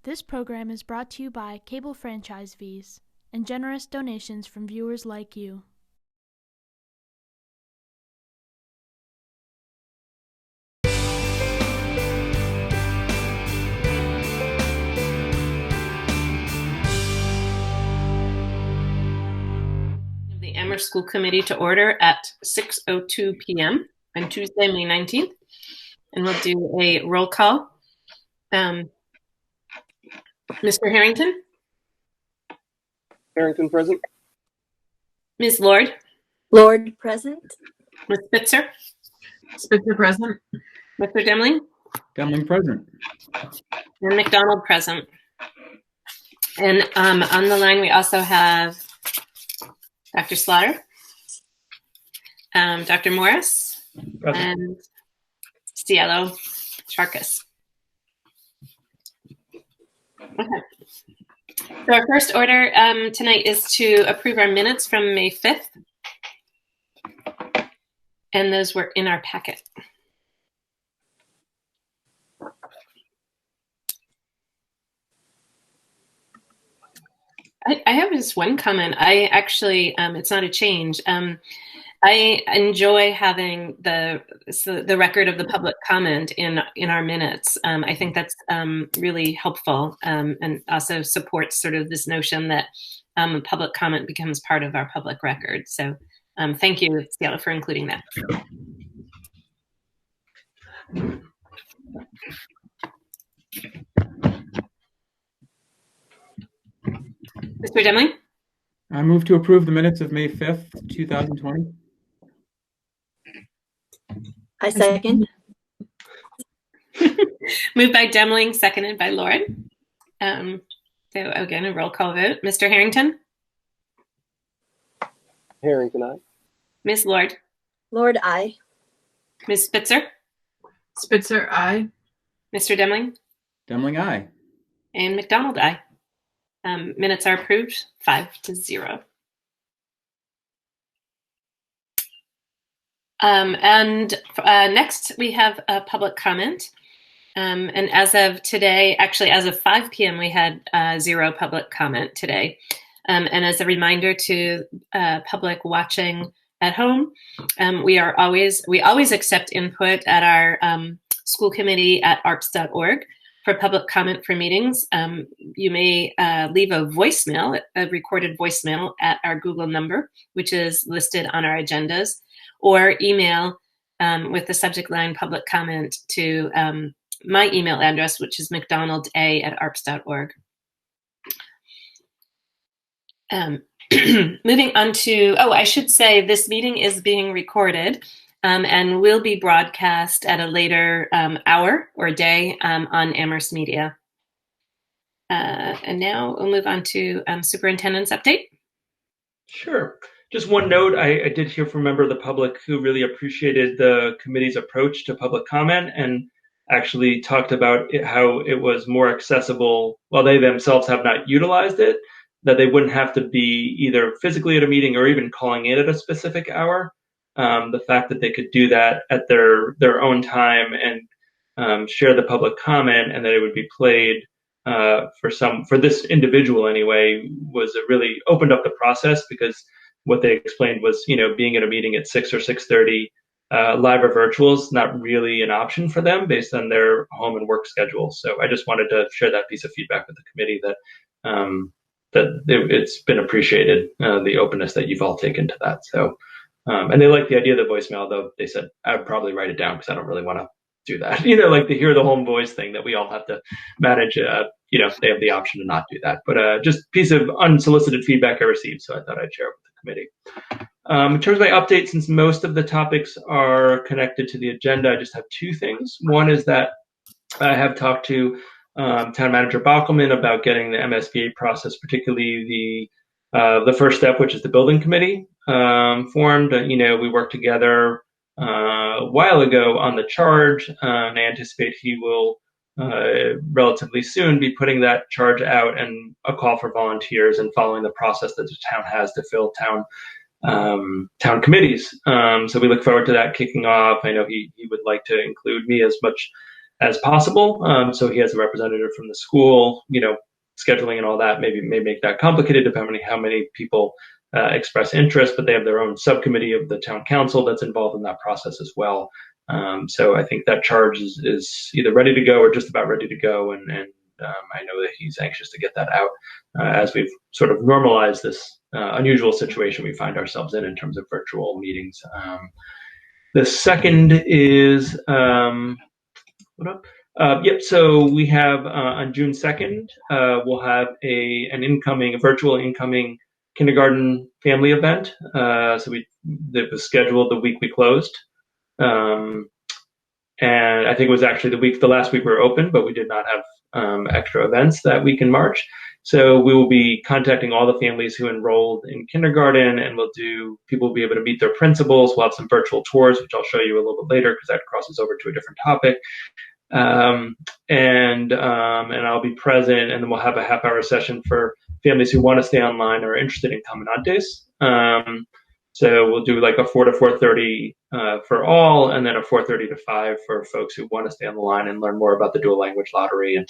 This program is brought to you by cable franchise fees and generous donations from viewers like you. The Amherst School Committee to order at 6:02 p.m. on Tuesday, May 19th. And we'll do a roll call. Mr. Harrington? Harrington present. Ms. Lord? Lord present. Ms. Spitzer? Spitzer present. Mr. Demling? Demling present. And McDonald present. And on the line, we also have Dr. Slaughter, Dr. Morris, Present. and Cielo Charkis. Okay. So our first order tonight is to approve our minutes from May 5th. And those were in our packet. I have just one comment. I actually, it's not a change. I enjoy having the record of the public comment in our minutes. I think that's really helpful and also supports sort of this notion that public comment becomes part of our public record. So thank you, Cielo, for including that. Mr. Demling? I move to approve the minutes of May 5th, 2020. I second. Moved by Demling, seconded by Lord. So again, a roll call vote. Mr. Harrington? Harrington, aye. Ms. Lord? Lord, aye. Ms. Spitzer? Spitzer, aye. Mr. Demling? Demling, aye. And McDonald, aye. Minutes are approved, 5-0. And next we have a public comment. And as of today, actually as of 5 p.m., we had 0 public comment today. And as a reminder to public watching at home, we always accept input at our school committee at arps.org. For public comment for meetings, you may leave a voicemail, a recorded voicemail at our Google number, which is listed on our agendas, or email with the subject line public comment to my email address, which is mcdonalda@arps.org. Moving on to, I should say this meeting is being recorded. And will be broadcast at a later hour or day on Amherst Media. And now we'll move on to Superintendent's update. Sure. Just one note, I did hear from a member of the public who really appreciated the committee's approach to public comment and actually talked about how it was more accessible while they themselves have not utilized it, that they wouldn't have to be either physically at a meeting or even calling in at a specific hour. The fact that they could do that at their own time and share the public comment, and that it would be played for this individual anyway, was it really opened up the process, because what they explained was, being at a meeting at 6 or 6:30, live or virtual is not really an option for them based on their home and work schedule. So I just wanted to share that piece of feedback with the committee that it's been appreciated, the openness that you've all taken to that. So. And they like the idea of the voicemail, though they said I would probably write it down because I don't really want to do that. Like to hear the home voice thing that we all have to manage. They have the option to not do that. But just piece of unsolicited feedback I received, so I thought I'd share it with the committee. In terms of my update, since most of the topics are connected to the agenda, I just have 2 things. One is that I have talked to Town Manager Bockelman about getting the MSBA process, particularly the first step, which is the building committee, formed. We worked together a while ago on the charge, and I anticipate he will relatively soon be putting that charge out and a call for volunteers and following the process that the town has to fill town committees. So we look forward to that kicking off. I know he would like to include me as much as possible. So he has a representative from the school. Scheduling and all that may make that complicated depending on how many people express interest, but they have their own subcommittee of the town council that's involved in that process as well. So I think that charge is either ready to go or just about ready to go, and I know that he's anxious to get that out as we've sort of normalized this unusual situation we find ourselves in terms of virtual meetings. The second is so we have on June 2nd, we'll have a virtual incoming kindergarten family event. It was scheduled the week we closed. And I think it was actually the last week we were open, but we did not have extra events that week in March. So we will be contacting all the families who enrolled in kindergarten, and people will be able to meet their principals. We'll have some virtual tours, which I'll show you a little bit later because that crosses over to a different topic. And I'll be present, and then we'll have a half-hour session for families who want to stay online or are interested in Comandantes. So we'll do like a 4 to 4:30 for all, and then a 4:30 to 5 for folks who want to stay on the line and learn more about the dual language lottery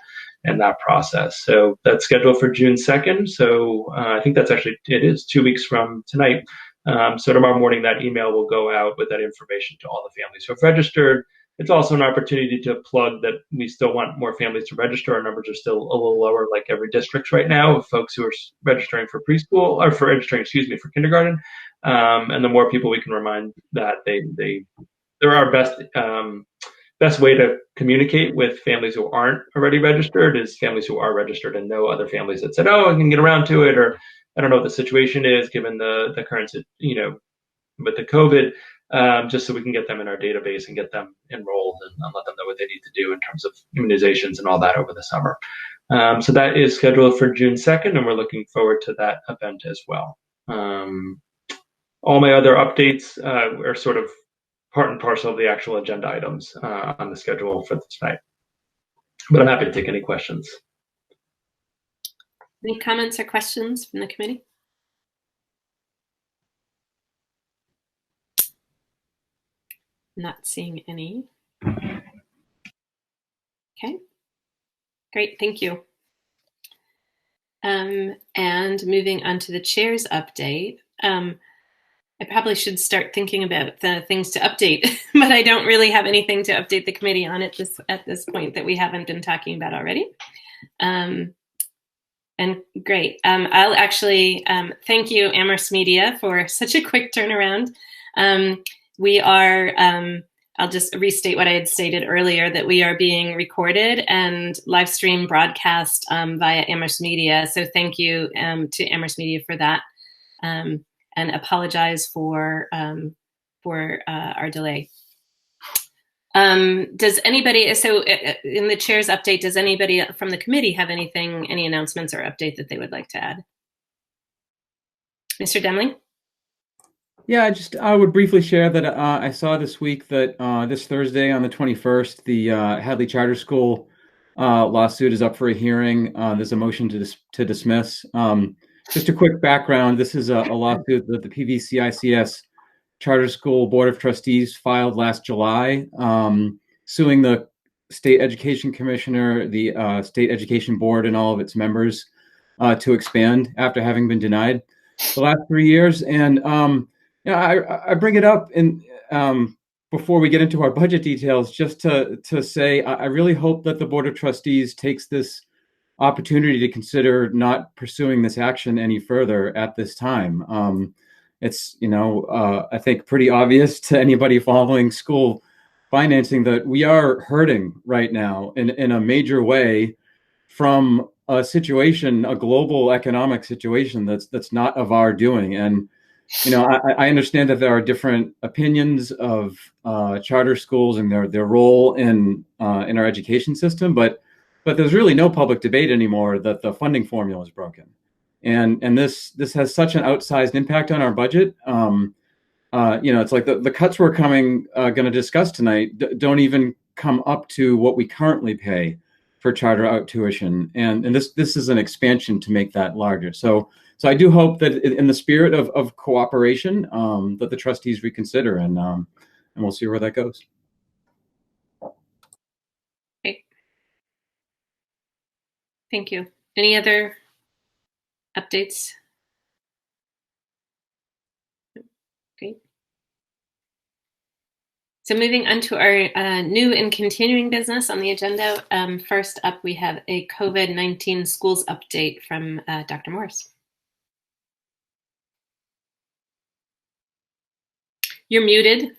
and that process. So that's scheduled for June 2nd. So I think it is 2 weeks from tonight. So tomorrow morning, that email will go out with that information to all the families who have registered. It's also an opportunity to plug that we still want more families to register. Our numbers are still a little lower, like every district right now, of folks who are registering for preschool or for kindergarten. And the more people we can remind that they're our best way to communicate with families who aren't already registered is families who are registered and know other families that said, oh, I can get around to it, or I don't know what the situation is given the current, with the COVID. Just so we can get them in our database and get them enrolled and let them know what they need to do in terms of immunizations and all that over the summer. So that is scheduled for June 2nd, and we're looking forward to that event as well. All my other updates are sort of part and parcel of the actual agenda items on the schedule for tonight. But I'm happy to take any questions. Any comments or questions from the committee? Not seeing any. Okay, great, thank you. And moving on to the chair's update. I probably should start thinking about the things to update, but I don't really have anything to update the committee on at this point that we haven't been talking about already. And great, I'll actually thank you, Amherst Media, for such a quick turnaround. We are, I'll just restate what I had stated earlier, that we are being recorded and live stream broadcast via Amherst Media. So thank you to Amherst Media for that, and apologize for our delay. Does anybody, in the chair's update, does anybody from the committee have any announcements or update that they would like to add? Mr. Demling? Yeah, I would briefly share that I saw this week that this Thursday on the 21st, the Hadley Charter School lawsuit is up for a hearing. There's a motion to dismiss. Just a quick background, this is a lawsuit that the PVCICS Charter School Board of Trustees filed last July, suing the State Education Commissioner, the State Education Board, and all of its members to expand after having been denied the last 3 years. And I bring it up before we get into our budget details, just to say I really hope that the Board of Trustees takes this opportunity to consider not pursuing this action any further at this time. It's, I think pretty obvious to anybody following school financing that we are hurting right now in a major way from a global economic situation that's not of our doing. And I understand that there are different opinions of charter schools and their role in our education system, but there's really no public debate anymore that the funding formula is broken, and this has such an outsized impact on our budget. It's like the cuts we're going to discuss tonight don't even come up to what we currently pay for charter out tuition, and this is an expansion to make that larger. So I do hope that in the spirit of cooperation, that the trustees reconsider, and we'll see where that goes. Thank you. Any other updates? Great. So moving on to our new and continuing business on the agenda. First up, we have a COVID-19 schools update from Dr. Morris. You're muted.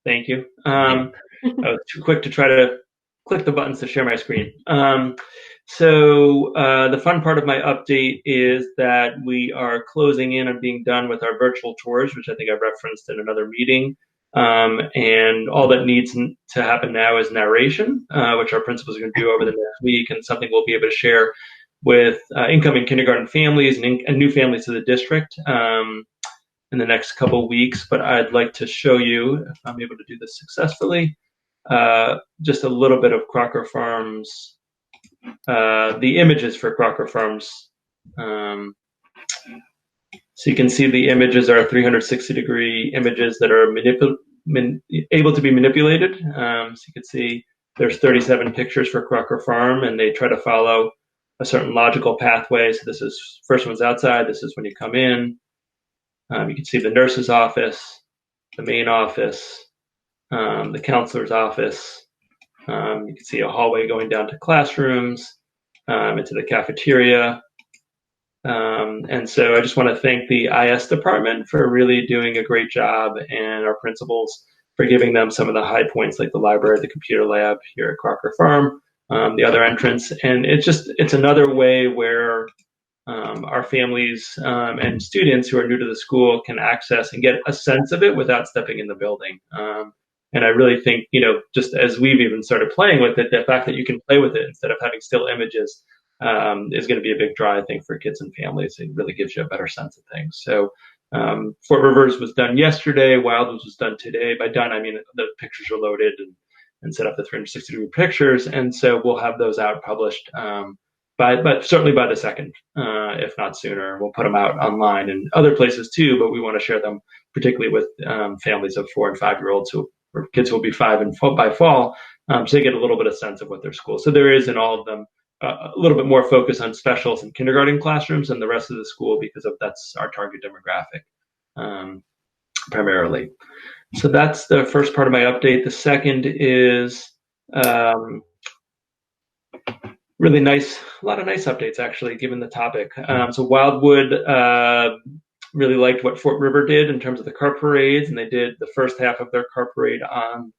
Thank you. I was too quick to try to click the buttons to share my screen. So the fun part of my update is that we are closing in on being done with our virtual tours, which I think I referenced in another meeting. And all that needs to happen now is narration, which our principals are going to do over the next week, and something we'll be able to share with incoming kindergarten families and new families to the district in the next couple of weeks. But I'd like to show you, if I'm able to do this successfully, just a little bit of Crocker Farms, the images for Crocker Farms. So you can see the images are 360-degree images that are able to be manipulated. So you can see there's 37 pictures for Crocker Farm, and they try to follow a certain logical pathway. So this is, first one's outside, this is when you come in. You can see the nurse's office, the main office, the counselor's office. You can see a hallway going down to classrooms, into the cafeteria. And so I just want to thank the IS department for really doing a great job, and our principals for giving them some of the high points, like the library, the computer lab here at Crocker Farm, the other entrance. And it's another way where our families and students who are new to the school can access and get a sense of it without stepping in the building. And I really think, just as we've even started playing with it, the fact that you can play with it instead of having still images is going to be a big draw, I think, for kids and families. It really gives you a better sense of things. So Fort Rivers was done yesterday. Wildwoods was done today. By done, I mean the pictures are loaded and set up the 360-degree pictures. And so we'll have those out published, but certainly by the 2nd, if not sooner. We'll put them out online and other places too, but we want to share them particularly with families of 4 and 5-year-olds or kids who will be 5 and by fall, so they get a little bit of sense of what their school. So there is in all of them a little bit more focus on specials and kindergarten classrooms than the rest of the school, because that's our target demographic primarily. So that's the first part of my update. The second is really nice, a lot of nice updates actually, given the topic. So Wildwood really liked what Fort River did in terms of the car parades, and they did the first half of their car parade on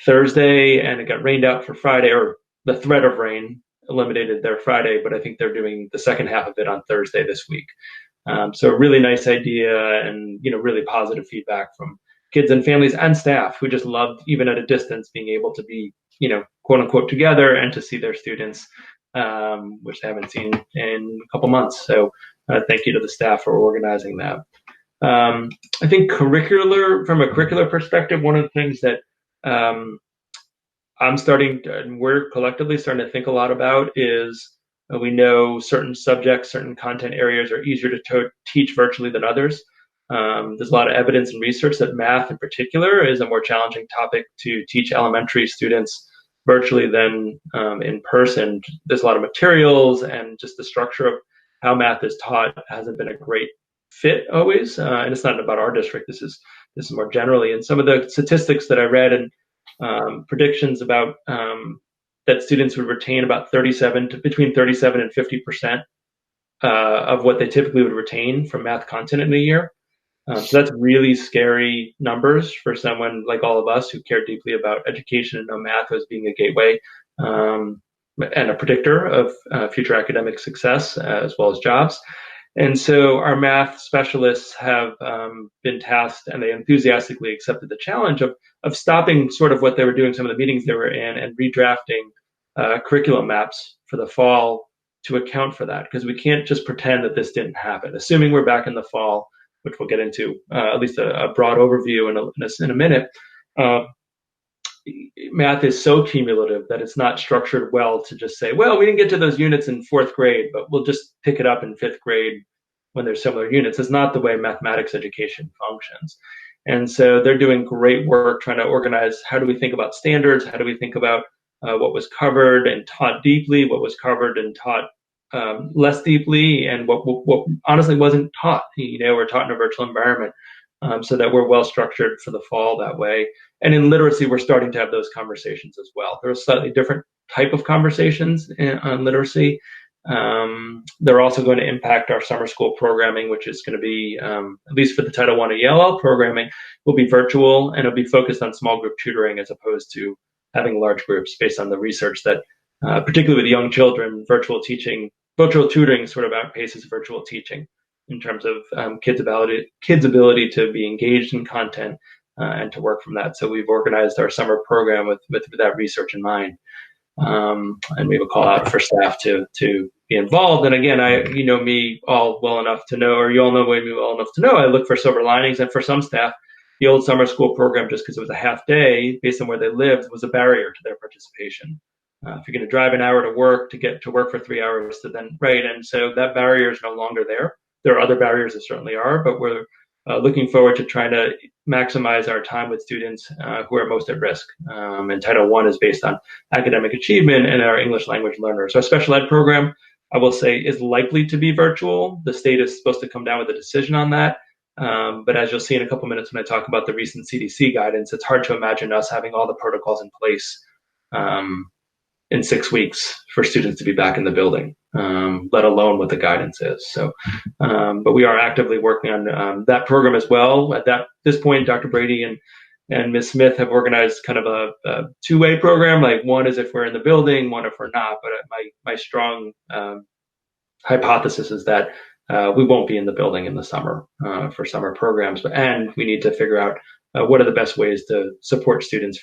Thursday, and it got rained out for Friday, or the threat of rain eliminated their Friday, but I think they're doing the second half of it on Thursday this week. So a really nice idea, and really positive feedback from kids and families and staff who just loved, even at a distance, being able to be, quote unquote, together and to see their students, which they haven't seen in a couple months. So thank you to the staff for organizing that. I think from a curricular perspective, one of the things that we're collectively starting to think a lot about is we know certain subjects, certain content areas are easier to teach virtually than others. There's a lot of evidence and research that math in particular is a more challenging topic to teach elementary students virtually than in person. There's a lot of materials, and just the structure of how math is taught hasn't been a great fit always. And it's not about our district. This is more generally. And some of the statistics that I read and predictions about that students would retain about between 37 and 50% of what they typically would retain from math content in a year. So that's really scary numbers for someone like all of us who care deeply about education and know math as being a gateway and a predictor of future academic success as well as jobs. And so our math specialists have been tasked, and they enthusiastically accepted the challenge of stopping sort of what they were doing, some of the meetings they were in, and redrafting curriculum maps for the fall to account for that, because we can't just pretend that this didn't happen. Assuming we're back in the fall, which we'll get into at least a broad overview in a minute, math is so cumulative that it's not structured well to just say, well, we didn't get to those units in 4th grade, but we'll just pick it up in 5th grade when there's similar units. It's not the way mathematics education functions. And so they're doing great work trying to organize, how do we think about standards? How do we think about what was covered and taught deeply, what was covered and taught less deeply, and what honestly wasn't taught, or taught in a virtual environment, so that we're well structured for the fall that way. And in literacy, we're starting to have those conversations as well. There are slightly different type of conversations on literacy. They're also going to impact our summer school programming, which is going to be, at least for the Title I ELL programming, will be virtual, and it'll be focused on small group tutoring as opposed to having large groups, based on the research that, particularly with young children, virtual tutoring sort of outpaces virtual teaching in terms of kids' ability to be engaged in content and to work from that. So we've organized our summer program with that research in mind. And we have a call out for staff to be involved. And again, you know me all well enough to know, or you all know me well enough to know, I look for silver linings. And for some staff, the old summer school program, just because it was a half day based on where they lived, was a barrier to their participation. If you're going to drive an hour to work, to get to work for 3 hours to then, right? And so that barrier is no longer there. There are other barriers that certainly are, but we're looking forward to trying to maximize our time with students who are most at risk. And Title I is based on academic achievement and our English language learners. So our special ed program, I will say, is likely to be virtual. The state is supposed to come down with a decision on that. But as you'll see in a couple minutes when I talk about the recent CDC guidance, it's hard to imagine us having all the protocols in place in 6 weeks for students to be back in the building, let alone what the guidance is. So, but we are actively working on that program as well. At this point, Dr. Brady and Ms. Smith have organized kind of a two-way program. Like, one is if we're in the building, one if we're not. But my strong hypothesis is that we won't be in the building in the summer for summer programs, and we need to figure out what are the best ways to support students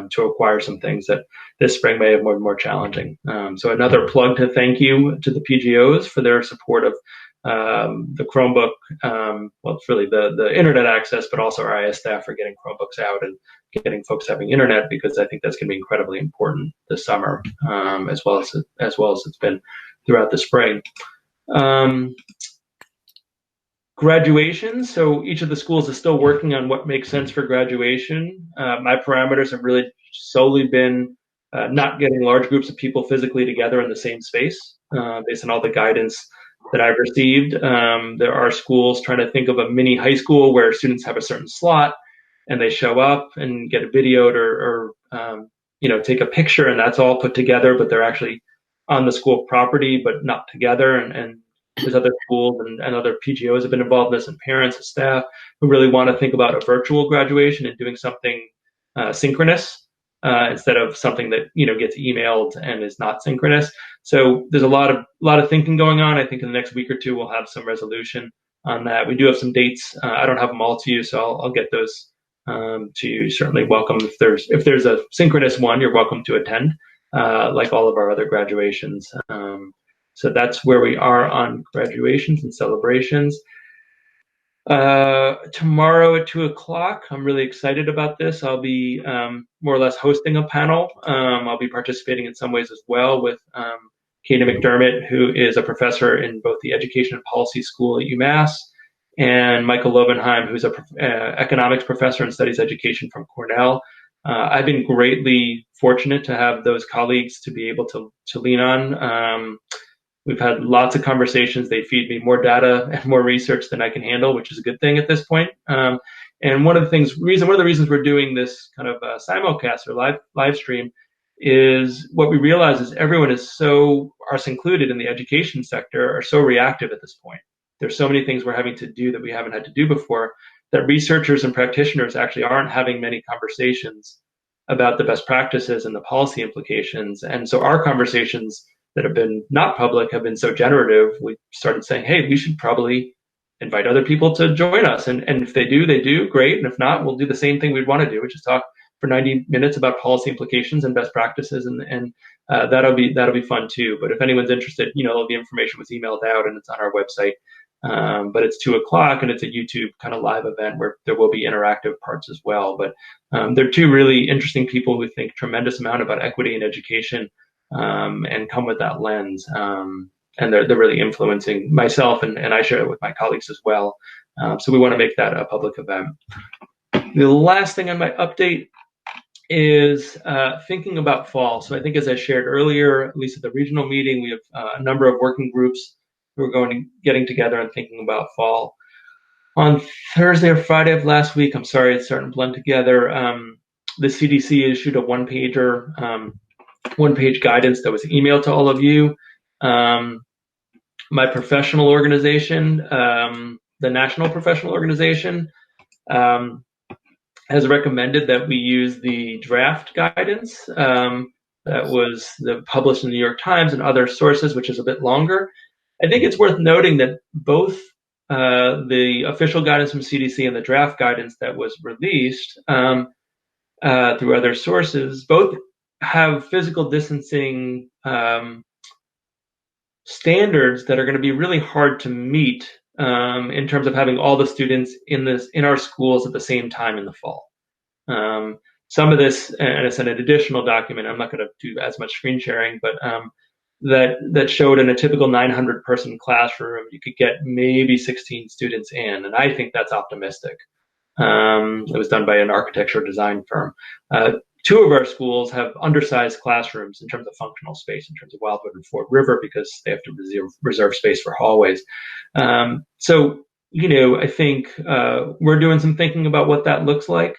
to acquire some things that this spring may have more challenging. So another plug to thank you to the PGOs for their support of the Chromebook. Well, it's really the internet access, but also our IS staff for getting Chromebooks out and getting folks having internet, because I think that's going to be incredibly important this summer, as well as it's been throughout the spring. Graduation. So each of the schools is still working on what makes sense for graduation. My parameters have really solely been not getting large groups of people physically together in the same space, based on all the guidance that I've received. There are schools trying to think of a mini high school where students have a certain slot and they show up and get videoed or take a picture, and that's all put together, but they're actually on the school property but not together. And there's other schools and other PGOs have been involved in this, and parents and staff who really want to think about a virtual graduation and doing something synchronous instead of something that gets emailed and is not synchronous. So there's a lot of thinking going on. I think in the next week or two we'll have some resolution on that. We do have some dates. I don't have them all to you, so I'll get those to you. Certainly welcome if there's a synchronous one, you're welcome to attend, like all of our other graduations. So that's where we are on graduations and celebrations. Tomorrow at 2:00, I'm really excited about this. I'll be more or less hosting a panel. I'll be participating in some ways as well with Katie McDermott, who is a professor in both the Education and Policy School at UMass, and Michael Lobenheim, who's an economics professor and studies education from Cornell. I've been greatly fortunate to have those colleagues to be able to lean on. We've had lots of conversations. They feed me more data and more research than I can handle, which is a good thing at this point. And one of the reasons we're doing this kind of simulcast or live stream is what we realize is everyone is us included in the education sector, are so reactive at this point. There's so many things we're having to do that we haven't had to do before, that researchers and practitioners actually aren't having many conversations about the best practices and the policy implications. And so our conversations that have been not public have been so generative. We started saying, hey, we should probably invite other people to join us. And if they do, they do, great. And if not, we'll do the same thing we'd want to do, which is talk for 90 minutes about policy implications and best practices. And that'll be fun too. But if anyone's interested, the information was emailed out and it's on our website. But it's 2:00 and it's a YouTube kind of live event where there will be interactive parts as well. But they're two really interesting people who think tremendous amount about equity in education, and come with that lens. And they're really influencing myself, and I share it with my colleagues as well. So we want to make that a public event. The last thing on my update is thinking about fall. So I think, as I shared earlier, at least at the regional meeting, we have a number of working groups who are getting together and thinking about fall. On Thursday or Friday of last week, I'm sorry, it's starting to blend together. The CDC issued a one-page guidance that was emailed to all of you. My professional organization, the National Professional Organization, has recommended that we use the draft guidance that was published in the New York Times and other sources, which is a bit longer. I think it's worth noting that both the official guidance from CDC and the draft guidance that was released through other sources, both have physical distancing standards that are going to be really hard to meet in terms of having all the students in our schools at the same time in the fall. Some of this, and it's an additional document, I'm not going to do as much screen sharing, but that showed in a typical 900-person classroom, you could get maybe 16 students in, and I think that's optimistic. It was done by an architecture design firm. Two of our schools have undersized classrooms in terms of functional space, in terms of Wildwood and Fort River, because they have to reserve space for hallways. So, I think we're doing some thinking about what that looks like.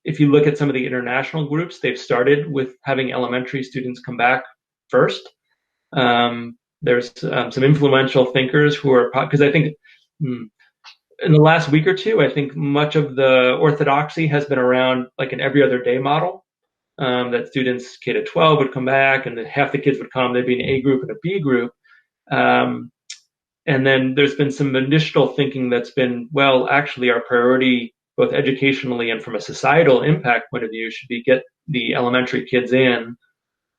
If you look at some of the international groups, they've started with having elementary students come back first. There's some influential thinkers who are, because I think in the last week or two, I think much of the orthodoxy has been around like an every other day model, that students K to 12 would come back and then half the kids would come, there'd be an A group and a B group. And then there's been some initial thinking that's been, well, actually our priority, both educationally and from a societal impact point of view, should be get the elementary kids in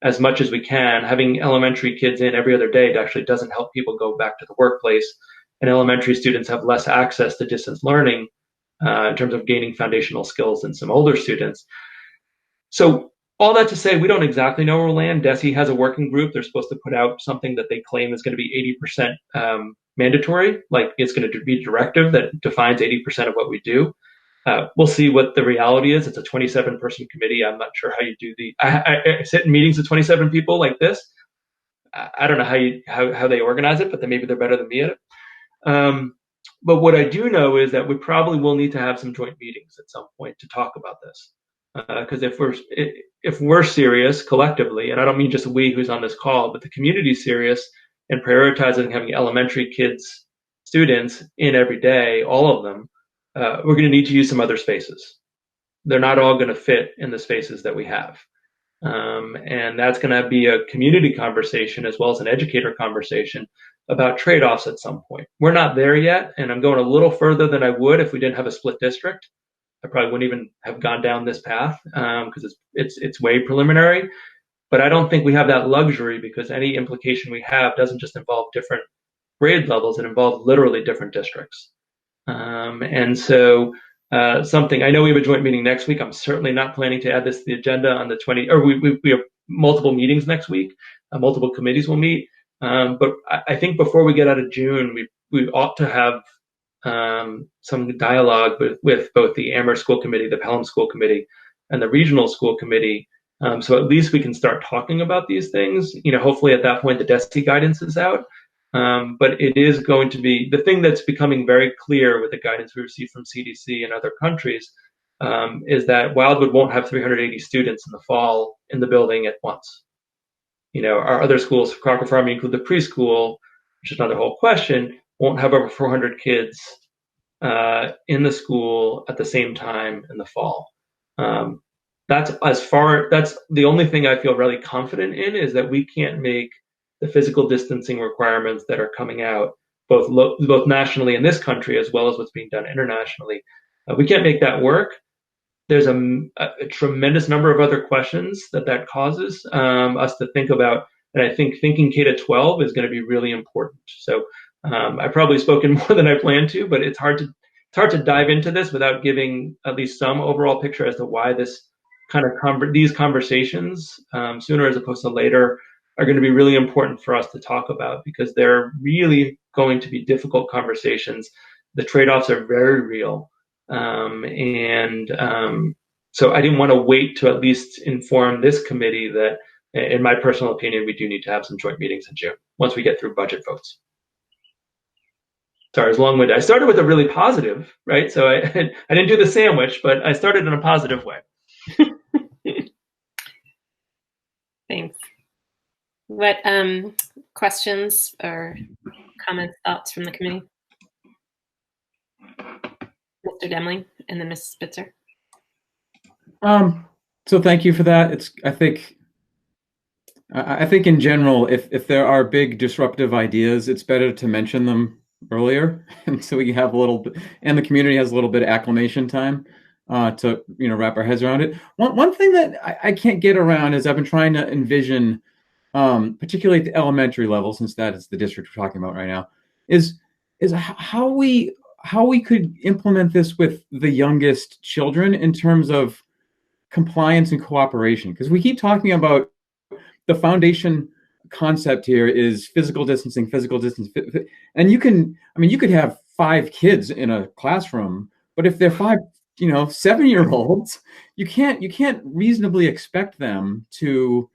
as much as we can. Having elementary kids in every other day actually doesn't help people go back to the workplace, and elementary students have less access to distance learning in terms of gaining foundational skills than some older students. So all that to say, we don't exactly know where we'll land. DESE has a working group. They're supposed to put out something that they claim is going to be 80% mandatory, like it's going to be a directive that defines 80% of what we do. We'll see what the reality is. It's a 27-person committee. I'm not sure how you do I sit in meetings with 27 people like this. I don't know how they organize it, but then maybe they're better than me at it. But what I do know is that we probably will need to have some joint meetings at some point to talk about this. Because if we're serious collectively, and I don't mean just we who's on this call, but the community's serious and prioritizing having elementary kids, students in every day, all of them, we're going to need to use some other spaces. They're not all going to fit in the spaces that we have. And that's going to be a community conversation as well as an educator conversation about trade-offs at some point. We're not there yet, and I'm going a little further than I would if we didn't have a split district. I probably wouldn't even have gone down this path because it's way preliminary. But I don't think we have that luxury, because any implication we have doesn't just involve different grade levels, it involves literally different districts. And so something, I know we have a joint meeting next week. I'm certainly not planning to add this to the agenda on the 20th, or we have multiple meetings next week. Multiple committees will meet. But I think before we get out of June, we ought to have some dialogue with both the Amherst School Committee, the Pelham School Committee, and the Regional School Committee. So at least we can start talking about these things. Hopefully at that point the DESE guidance is out. But it is going to be the thing that's becoming very clear with the guidance we received from CDC and other countries, is that Wildwood won't have 380 students in the fall in the building at once. Our other schools, Crocker Farm, include the preschool, which is another whole question, won't have over 400 kids in the school at the same time in the fall. That's the only thing I feel really confident in, is that we can't make the physical distancing requirements that are coming out both nationally in this country as well as what's being done internationally. We can't make that work. There's a tremendous number of other questions that causes us to think about, and I think thinking K to 12 is going to be really important. So I've probably spoken more than I planned to, but it's hard to dive into this without giving at least some overall picture as to why this kind of these conversations sooner as opposed to later are going to be really important for us to talk about, because they're really going to be difficult conversations. The trade-offs are very real. So I didn't want to wait to at least inform this committee that, in my personal opinion, we do need to have some joint meetings in June once we get through budget votes. Sorry, it's long-winded. I started with a really positive, right? So I didn't do the sandwich, but I started in a positive way. Thanks. What questions or comments, thoughts from the committee? Mr. Demling and then Ms. Spitzer. So thank you for that. I think in general, if there are big disruptive ideas, it's better to mention them earlier, and so we have a little bit, and the community has a little bit of acclimation time to wrap our heads around it. One thing that I can't get around is I've been trying to envision, particularly at the elementary level, since that is the district we're talking about right now, is how we could implement this with the youngest children in terms of compliance and cooperation, because we keep talking about the foundation concept here is physical distancing, and you could have 5 kids in a classroom, but if they're 5, 7-year-olds, you can't reasonably expect them to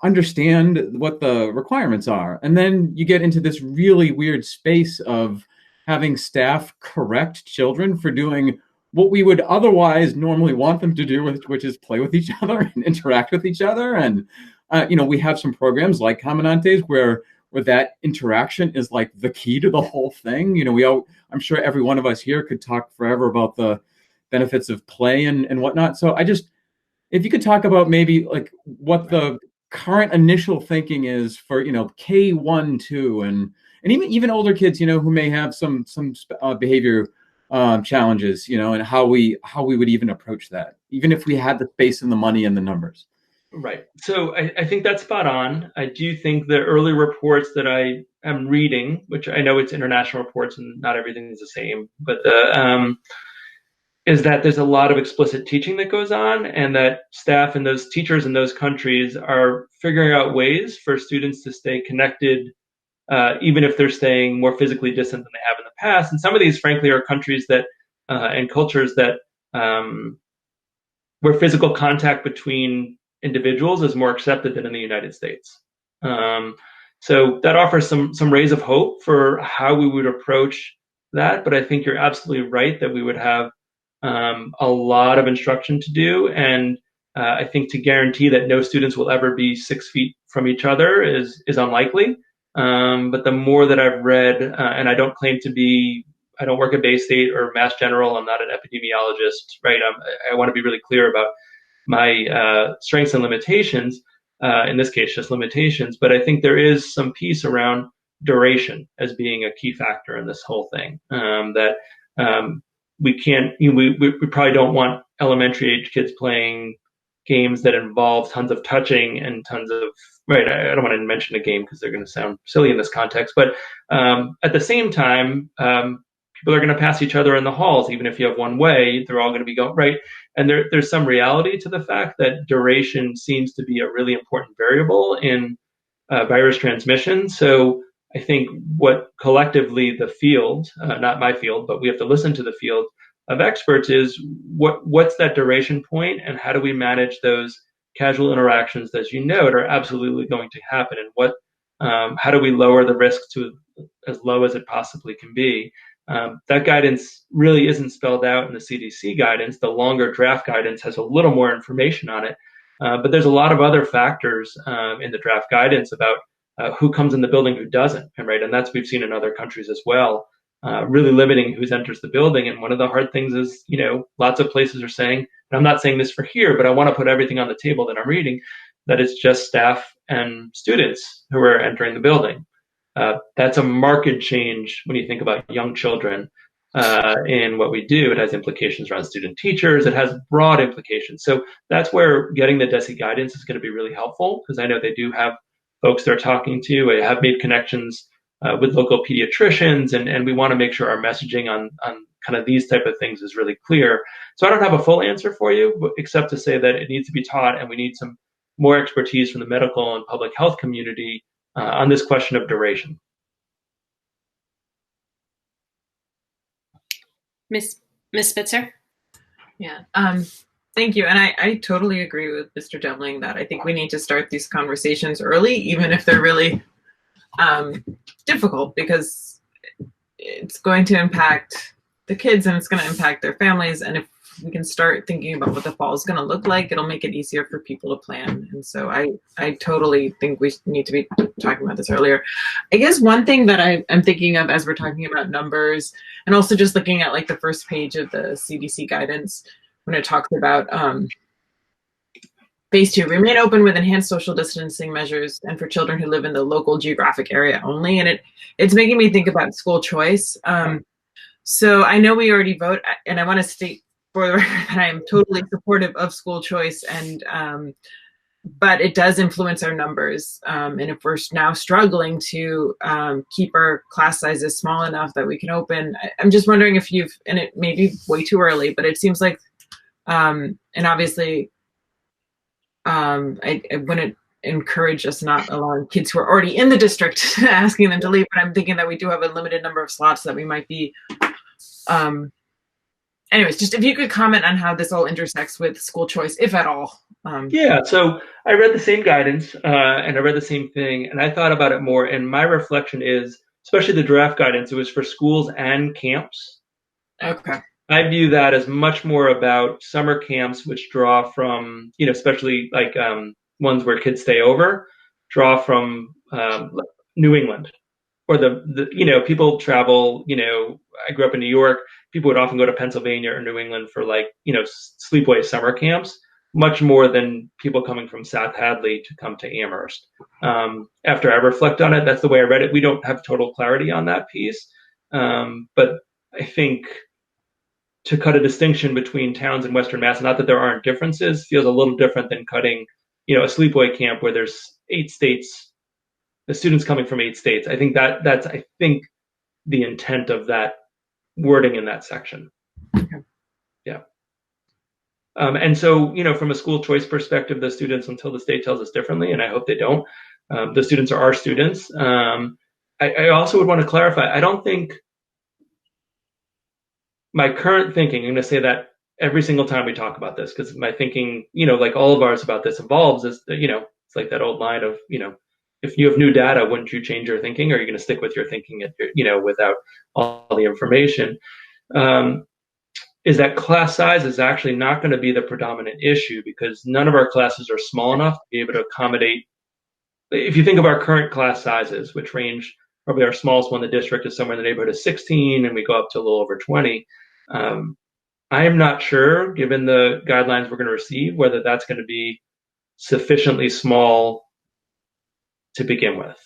understand what the requirements are. And then you get into this really weird space of having staff correct children for doing what we would otherwise normally want them to do, which is play with each other and interact with each other. And we have some programs like Comandantes where that interaction is like the key to the whole thing. I'm sure every one of us here could talk forever about the benefits of play and whatnot. So if you could talk about maybe like what the current initial thinking is for K1, 2, and even older kids, who may have some behavior challenges, and how we would even approach that, even if we had the space and the money and the numbers. Right. So I think that's spot on. I do think the early reports that I am reading, which I know it's international reports and not everything is the same, but is that there's a lot of explicit teaching that goes on, and that staff and those teachers in those countries are figuring out ways for students to stay connected, even if they're staying more physically distant than they have in the past. And some of these, frankly, are countries that and cultures that where physical contact between individuals is more accepted than in the United States. So that offers some rays of hope for how we would approach that. But I think you're absolutely right that we would have a lot of instruction to do. And I think to guarantee that no students will ever be 6 feet from each other is unlikely. But the more that I've read, and I don't claim to be, I don't work at Bay State or Mass General, I'm not an epidemiologist, right? I want to be really clear about my strengths and limitations, in this case, just limitations. But I think there is some piece around duration as being a key factor in this whole thing, that we can't, we probably don't want elementary age kids playing games that involve tons of touching and tons of, right, I don't want to mention a game because they're going to sound silly in this context, but at the same time, people are going to pass each other in the halls. Even if you have one way, they're all going to be going, right? And there's some reality to the fact that duration seems to be a really important variable in virus transmission. So I think what collectively the field, not my field, but we have to listen to the field of experts, is what's that duration point, and how do we manage those casual interactions that are absolutely going to happen, and how do we lower the risk to as low as it possibly can be. That guidance really isn't spelled out in the CDC guidance. The longer draft guidance has a little more information on it, but there's a lot of other factors in the draft guidance about who comes in the building, who doesn't, right? And that's we've seen in other countries as well, really limiting who enters the building. And one of the hard things is, lots of places are saying, and I'm not saying this for here, but I want to put everything on the table that I'm reading, that it's just staff and students who are entering the building. That's a marked change when you think about young children in what we do. It has implications around student teachers. It has broad implications. So that's where getting the DESE guidance is going to be really helpful, because I know they do have folks they're talking to. I have made connections with local pediatricians, and we want to make sure our messaging on kind of these type of things is really clear. So I don't have a full answer for you, except to say that it needs to be taught, and we need some more expertise from the medical and public health community on this question of duration. Ms. Spitzer? Yeah. Thank you. And I totally agree with Mr. Demling that I think we need to start these conversations early, even if they're really difficult, because it's going to impact the kids and it's going to impact their families. And if we can start thinking about what the fall is going to look like, it'll make it easier for people to plan. And so I totally think we need to be talking about this earlier. I guess one thing that I'm thinking of as we're talking about numbers, and also just looking at like the first page of the CDC guidance, when it talks about phase 2, remain open with enhanced social distancing measures and for children who live in the local geographic area only. And it's making me think about school choice. So I know we already vote, and I want to state for the record that I am totally supportive of school choice, and but it does influence our numbers. And if we're now struggling to keep our class sizes small enough that we can open, I'm just wondering if and it may be way too early, but it seems like, and obviously I wouldn't encourage us not allowing kids who are already in the district asking them to leave, but I'm thinking that we do have a limited number of slots that we might be, anyways, just if you could comment on how this all intersects with school choice, if at all. Yeah, so I read the same guidance and I read the same thing, and I thought about it more, and my reflection is, especially the draft guidance, it was for schools and camps. Okay. I view that as much more about summer camps, which draw from, especially like ones where kids stay over, draw from New England, or the people travel. I grew up in New York. People would often go to Pennsylvania or New England for sleepaway summer camps, much more than people coming from South Hadley to come to Amherst. After I reflect on it, that's the way I read it. We don't have total clarity on that piece, but I think to cut a distinction between towns in Western Mass, not that there aren't differences, feels a little different than cutting, a sleepaway camp where there's 8 states, the students coming from 8 states. I think that's the intent of that wording in that section. Okay. Yeah. And so, from a school choice perspective, the students, until the state tells us differently, and I hope they don't, the students are our students. I also would want to clarify, I don't think my current thinking, I'm going to say that every single time we talk about this, because my thinking, like all of ours about this evolves, is that, it's like that old line of, if you have new data, wouldn't you change your thinking? Or are you going to stick with your thinking, without all the information? Is that class size is actually not going to be the predominant issue, because none of our classes are small enough to be able to accommodate. If you think of our current class sizes, which range, probably our smallest one in the district is somewhere in the neighborhood of 16, and we go up to a little over 20. I am not sure, given the guidelines we're going to receive, whether that's going to be sufficiently small to begin with.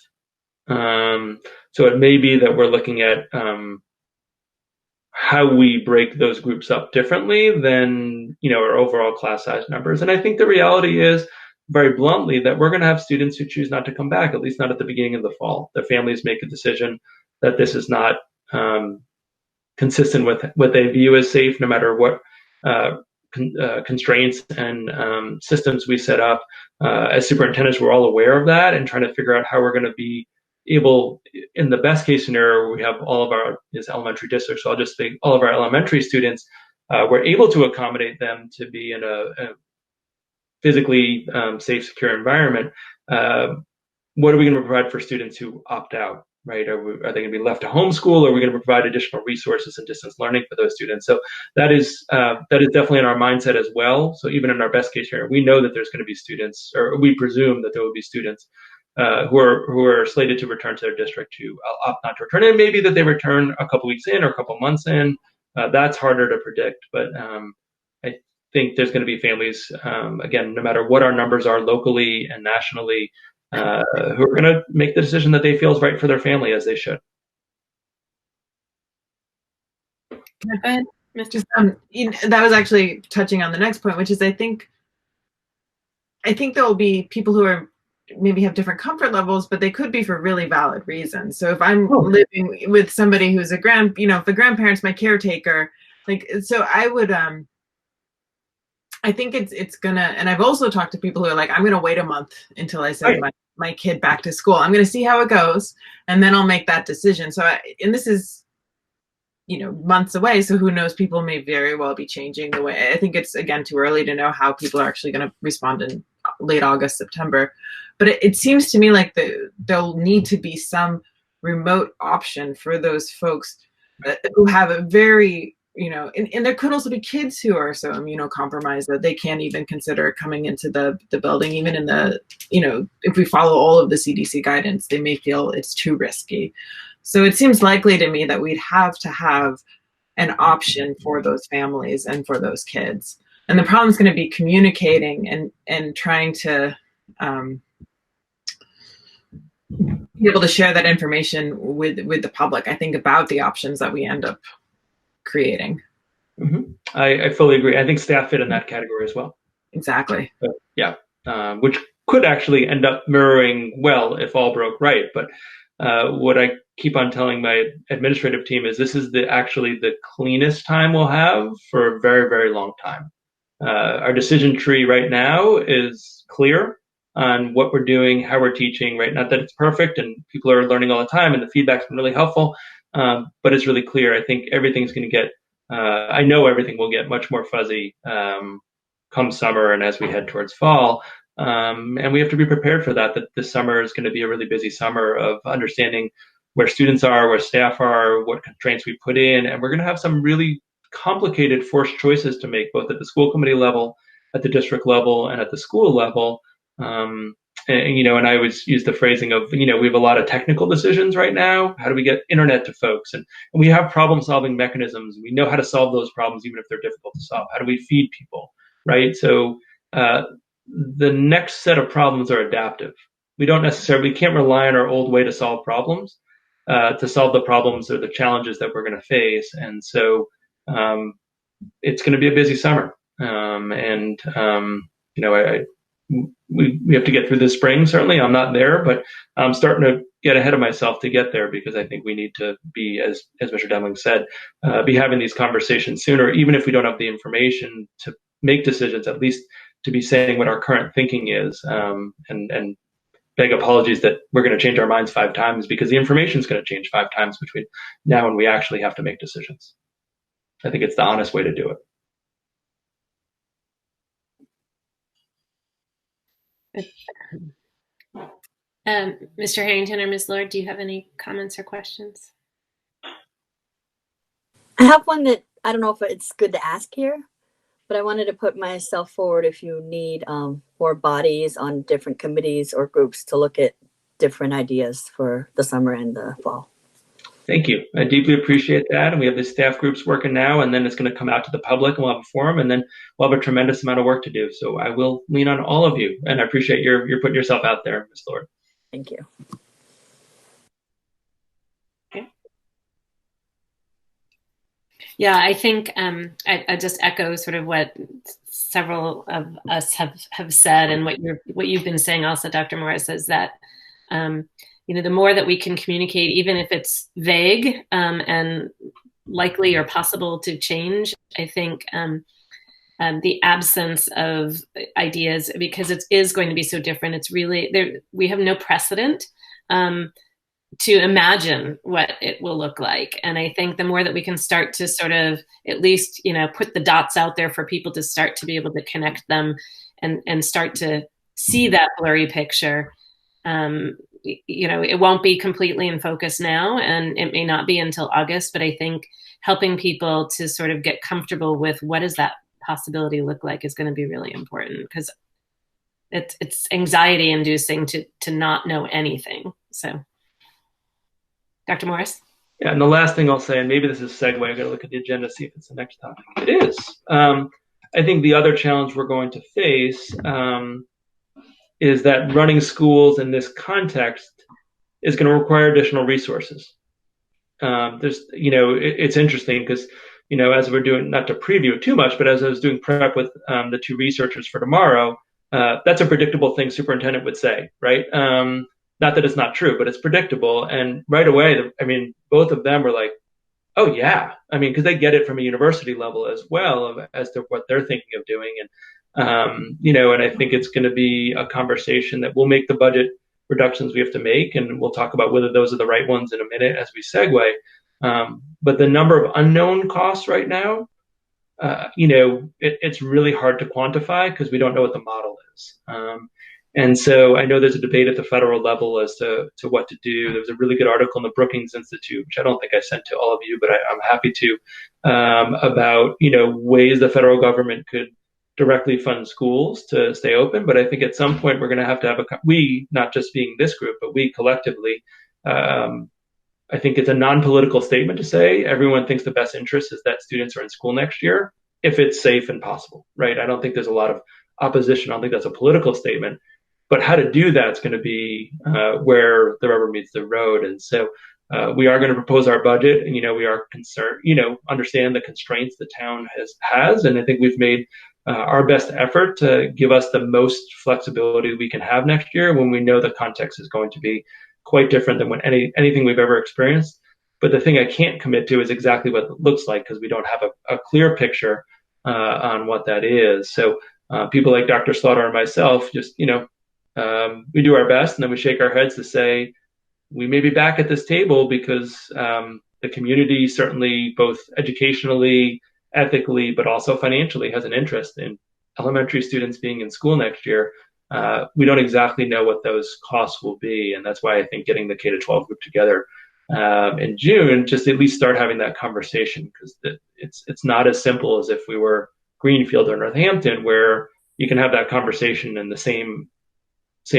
So it may be that we're looking at how we break those groups up differently than our overall class size numbers. And I think the reality is, very bluntly, that we're going to have students who choose not to come back, at least not at the beginning of the fall. Their families make a decision that this is not consistent with what they view as safe, no matter what constraints and systems we set up. As superintendents, we're all aware of that and trying to figure out how we're going to be able, in the best case scenario, we have all of our elementary districts, so I'll just say all of our elementary students, we're able to accommodate them to be in a physically safe, secure environment. What are we going to provide for students who opt out, right? Are they going to be left to homeschool, or are we going to provide additional resources and distance learning for those students? So that is definitely in our mindset as well. So even in our best case scenario, we know that there's going to be students, or we presume that there will be students who are slated to return to their district who opt not to return. And maybe that they return a couple weeks in or a couple months in. That's harder to predict, but I think there's going to be families, again, no matter what our numbers are locally and nationally, who are going to make the decision that they feel is right for their family, as they should. Go ahead, Mr. That was actually touching on the next point, which is I think there will be people who are maybe have different comfort levels, but they could be for really valid reasons. So if I'm living with somebody who's if the grandparent's my caretaker, so I would, I think it's gonna, and I've also talked to people who are like, I'm gonna wait a month until I send my kid back to school. I'm gonna see how it goes, and then I'll make that decision. So, and this is months away. So who knows, people may very well be changing the way. I think it's, again, too early to know how people are actually going to respond in late August, September. But it seems to me like there'll need to be some remote option for those folks who have a very, and there could also be kids who are so immunocompromised that they can't even consider coming into the building, even in the, if we follow all of the CDC guidance, they may feel it's too risky. So it seems likely to me that we'd have to have an option for those families and for those kids. And the problem is going to be communicating and trying to be able to share that information with the public, I think, about the options that we end up creating. Mm-hmm. I fully agree. I think staff fit in that category as well. Exactly. But, yeah, which could actually end up mirroring well if all broke right. But what I keep on telling my administrative team is this is actually the cleanest time we'll have for a very, very long time. Our decision tree right now is clear on what we're doing, how we're teaching, right? Not that it's perfect and people are learning all the time and the feedback's been really helpful, but it's really clear. I think everything's going to get, I know everything will get much more fuzzy come summer and as we head towards fall. And we have to be prepared for that this summer is going to be a really busy summer of understanding where students are, where staff are, what constraints we put in. And we're going to have some really complicated forced choices to make, both at the school committee level, at the district level, and at the school level. And I always use the phrasing of, we have a lot of technical decisions right now. How do we get internet to folks? And we have problem solving mechanisms. We know how to solve those problems, even if they're difficult to solve. How do we feed people, right? So the next set of problems are adaptive. We can't rely on our old way to solve problems, to solve the problems or the challenges that we're going to face. And so it's going to be a busy summer. We have to get through the spring. Certainly, I'm not there, but I'm starting to get ahead of myself to get there because I think we need to be, as Mr. Demling said, be having these conversations sooner, even if we don't have the information to make decisions, at least to be saying what our current thinking is, and beg apologies that we're going to change our minds 5 times because the information is going to change 5 times between now and we actually have to make decisions. I think it's the honest way to do it. Mr. Harrington or Ms. Lord, do you have any comments or questions? I have one that I don't know if it's good to ask here, but I wanted to put myself forward if you need more bodies on different committees or groups to look at different ideas for the summer and the fall. Thank you. I deeply appreciate that. And we have the staff groups working now, and then it's going to come out to the public and we'll have a forum, and then we'll have a tremendous amount of work to do. So I will lean on all of you, and I appreciate you're putting yourself out there, Ms. Lord. Thank you. Okay. Yeah, I think I just echo sort of what several of us have said, and what you've been saying also, Dr. Morris, is that the more that we can communicate, even if it's vague and likely or possible to change, I think the absence of ideas, because it is going to be so different, it's really there. We have no precedent to imagine what it will look like. And I think the more that we can start to sort of at least, put the dots out there for people to start to be able to connect them and start to see that blurry picture, it won't be completely in focus now, and it may not be until August, but I think helping people to sort of get comfortable with what does that possibility look like is going to be really important, because it's anxiety inducing to not know anything. So, Dr. Morris? Yeah, and the last thing I'll say, and maybe this is a segue, I got to look at the agenda, see if it's the next topic. It is. I think the other challenge we're going to face is that running schools in this context is going to require additional resources. It's interesting because, as we're doing, not to preview it too much, but as I was doing prep with the 2 researchers for tomorrow, that's a predictable thing superintendent would say, right? Not that it's not true, but it's predictable. And right away, both of them were like, oh yeah. Because they get it from a university level as well as to what they're thinking of doing. And I think it's going to be a conversation that will make the budget reductions we have to make, and we'll talk about whether those are the right ones in a minute as we segue. But the number of unknown costs right now, it's really hard to quantify because we don't know what the model is. And so I know there's a debate at the federal level as to what to do. There was a really good article in the Brookings Institute, which I don't think I sent to all of you, but I'm happy to, about, ways the federal government could directly fund schools to stay open. But I think at some point we're going to have we, not just being this group, but we collectively, I think it's a non-political statement to say everyone thinks the best interest is that students are in school next year if it's safe and possible, right? I don't think there's a lot of opposition. I don't think that's a political statement. But how to do that is going to be where the rubber meets the road. And so we are going to propose our budget, and we are concerned, understand the constraints the town has, and I think we've made our best effort to give us the most flexibility we can have next year when we know the context is going to be quite different than anything we've ever experienced. But the thing I can't commit to is exactly what it looks like because we don't have a clear picture on what that is. So people like Dr. Slaughter and myself just, we do our best, and then we shake our heads to say we may be back at this table because the community certainly both educationally, ethically, but also financially has an interest in elementary students being in school next year. We don't exactly know what those costs will be, and that's why I think getting the K-12 group together in June, just at least start having that conversation, because it's not as simple as if we were Greenfield or Northampton, where you can have that conversation and the same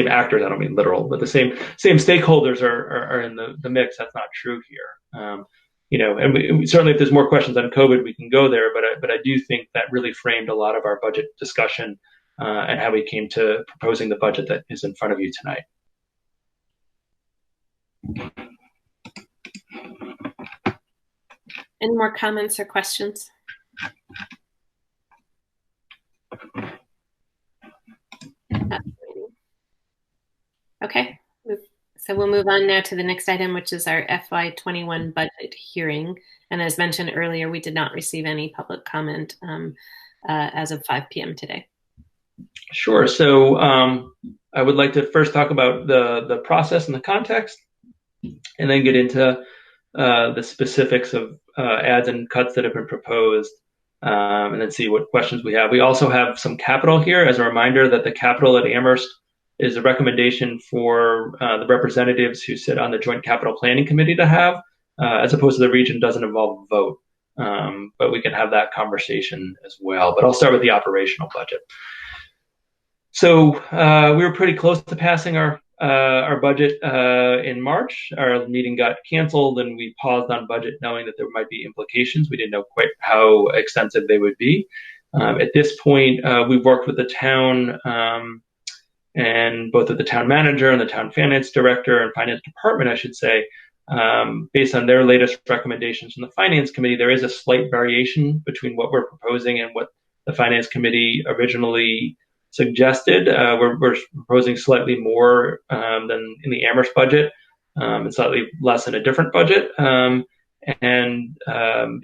actors, I don't mean literal, but the same stakeholders are in the mix. That's not true here. And we certainly, if there's more questions on COVID, we can go there. But I do think that really framed a lot of our budget discussion and how we came to proposing the budget that is in front of you tonight. Any more comments or questions? Okay, so we'll move on now to the next item, which is our FY21 budget hearing. And as mentioned earlier, we did not receive any public comment as of 5 p.m. today. Sure. So I would like to first talk about the process and the context, and then get into the specifics of adds and cuts that have been proposed, and then see what questions we have. We also have some capital here as a reminder that the capital at Amherst is a recommendation for the representatives who sit on the Joint Capital Planning Committee to have, as opposed to the region doesn't involve a vote. But we can have that conversation as well. But I'll start with the operational budget. So we were pretty close to passing our budget in March. Our meeting got canceled, and we paused on budget knowing that there might be implications. We didn't know quite how extensive they would be. At this point, we've worked with the town and both with the town manager and the town finance director and finance department, I should say, based on their latest recommendations from the finance committee. There is a slight variation between what we're proposing and what the finance committee originally suggested. We're proposing slightly more than in the Amherst budget, and slightly less in a different budget. And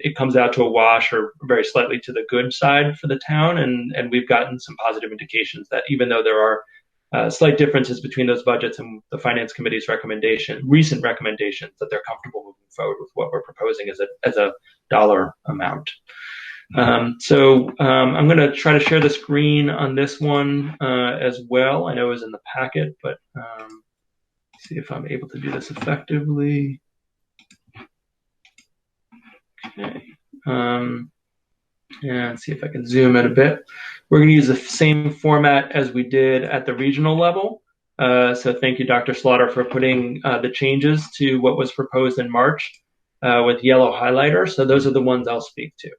it comes out to a wash or very slightly to the good side for the town. And we've gotten some positive indications that even though there are slight differences between those budgets and the finance committee's recent recommendations, that they're comfortable moving forward with what we're proposing as a dollar amount. So I'm going to try to share the screen on this one as well. I know it was in the packet, but see if I'm able to do this effectively. Okay. And see if I can zoom in a bit. We're going to use the same format as we did at the regional level. So thank you, Dr. Slaughter, for putting the changes to what was proposed in March with yellow highlighter. So those are the ones I'll speak to.